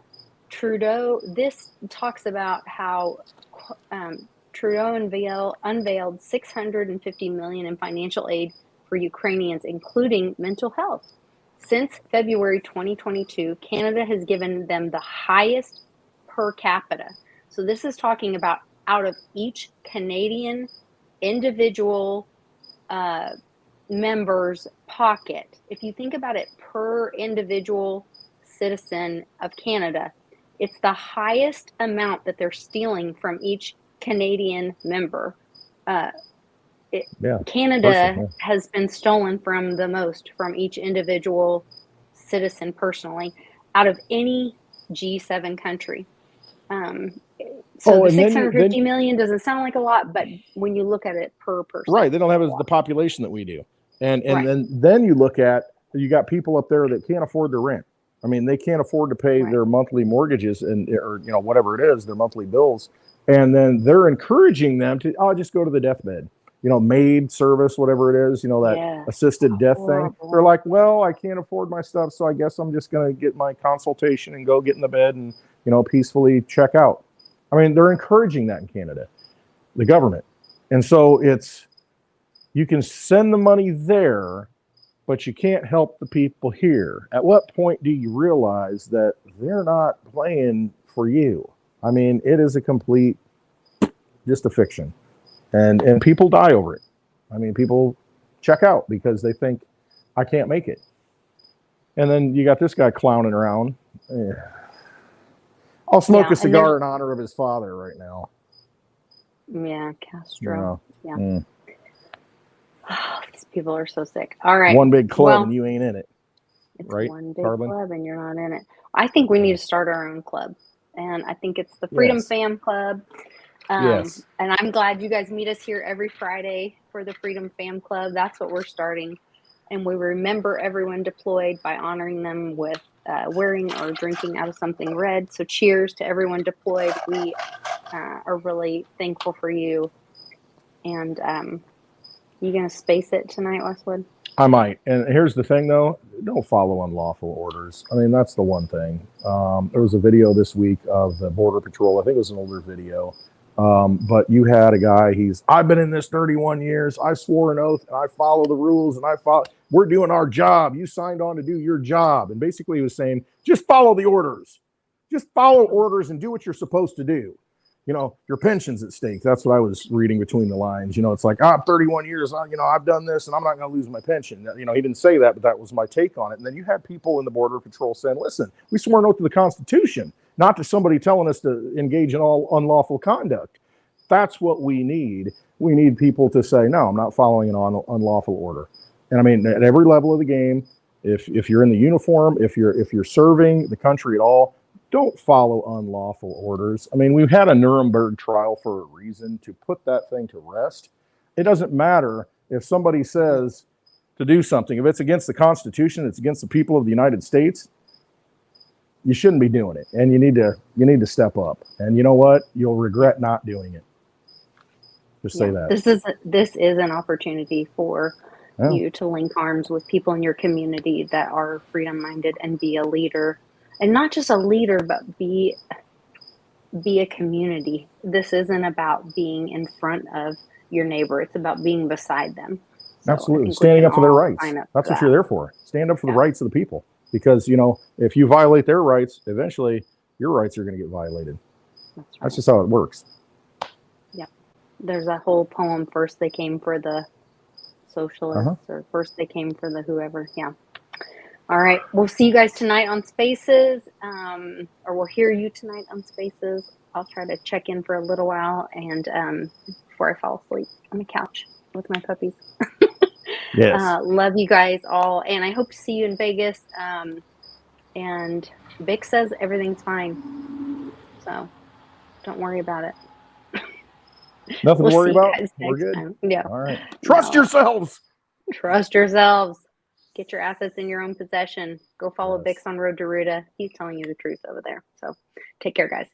Trudeau, this talks about how Trudeau unveiled $650 million in financial aid for Ukrainians, including mental health. Since February 2022, Canada has given them the highest per capita. So this is talking about out of each Canadian individual member's pocket. If you think about it per individual citizen of Canada, it's the highest amount that they're stealing from each Canadian member. Canada has been stolen from the most from each individual citizen personally out of any G7 country. So the 650 million doesn't sound like a lot, but when you look at it per person, right? They don't have the population that we do, and then you look at you got people up there that can't afford their rent. I mean, they can't afford to pay their monthly mortgages or whatever it is, their monthly bills. And then they're encouraging them to, just go to the deathbed, maid service, whatever it is, that assisted death thing. They're like, well, I can't afford my stuff. So I guess I'm just going to get my consultation and go get in the bed and, peacefully check out. I mean, they're encouraging that in Canada, the government. And so you can send the money there, but you can't help the people here. At what point do you realize that they're not playing for you? I mean, it is just a fiction. And people die over it. I mean, people check out because they think, I can't make it. And then you got this guy clowning around. I'll smoke a cigar in honor of his father right now. Yeah, Castro. These people are so sick. All right. One big club and you ain't in it. It's right? One big club and you're not in it. I think we need to start our own club. And I think it's the Freedom Fam Club. And I'm glad you guys meet us here every Friday for the Freedom Fam Club. That's what we're starting. And we remember everyone deployed by honoring them with wearing or drinking out of something red. So cheers to everyone deployed. We are really thankful for you. And you going to space it tonight, Westwood? I might. And here's the thing, though. Don't follow unlawful orders. I mean, that's the one thing. There was a video this week of the Border Patrol. I think it was an older video. But you had a guy, I've been in this 31 years. I swore an oath and I follow the rules and we're doing our job. You signed on to do your job. And basically he was saying, just follow the orders. Just follow orders and do what you're supposed to do. you know, your pension's at stake. That's what I was reading between the lines. You know, it's like, I'm 31 years, you know, I've done this and I'm not going to lose my pension. You know, he didn't say that, but that was my take on it. And then you had people in the Border Patrol saying, listen, we swore an oath to the Constitution, not to somebody telling us to engage in all unlawful conduct. That's what we need. We need people to say, no, I'm not following an unlawful order. And I mean, at every level of the game, if you're in the uniform, if you're serving the country at all, don't follow unlawful orders. I mean, we've had a Nuremberg trial for a reason, to put that thing to rest. It doesn't matter if somebody says to do something. If it's against the Constitution, it's against the people of the United States, you shouldn't be doing it. And you need to step up. And you know what? You'll regret not doing it. Just say that. This is an opportunity for you to link arms with people in your community that are freedom-minded and be a leader. And not just a leader, but be a community. This isn't about being in front of your neighbor. It's about being beside them. So absolutely. Standing up for their rights. That's what you're there for. Stand up for the rights of the people. Because, you know, if you violate their rights, eventually your rights are going to get violated. That's just how it works. Yeah. There's a whole poem, first they came for the socialists, or first they came for the whoever. Yeah. All right. We'll see you guys tonight on Spaces, or we'll hear you tonight on Spaces. I'll try to check in for a little while and before I fall asleep on the couch with my puppies. Yes. Love you guys all, and I hope to see you in Vegas. And Vic says everything's fine, so don't worry about it. Nothing to worry about. We're good. Time. Yeah. All right. Trust yourselves. Trust yourselves. Get your assets in your own possession. Go follow Vix on Road to Ruta. He's telling you the truth over there. So take care, guys.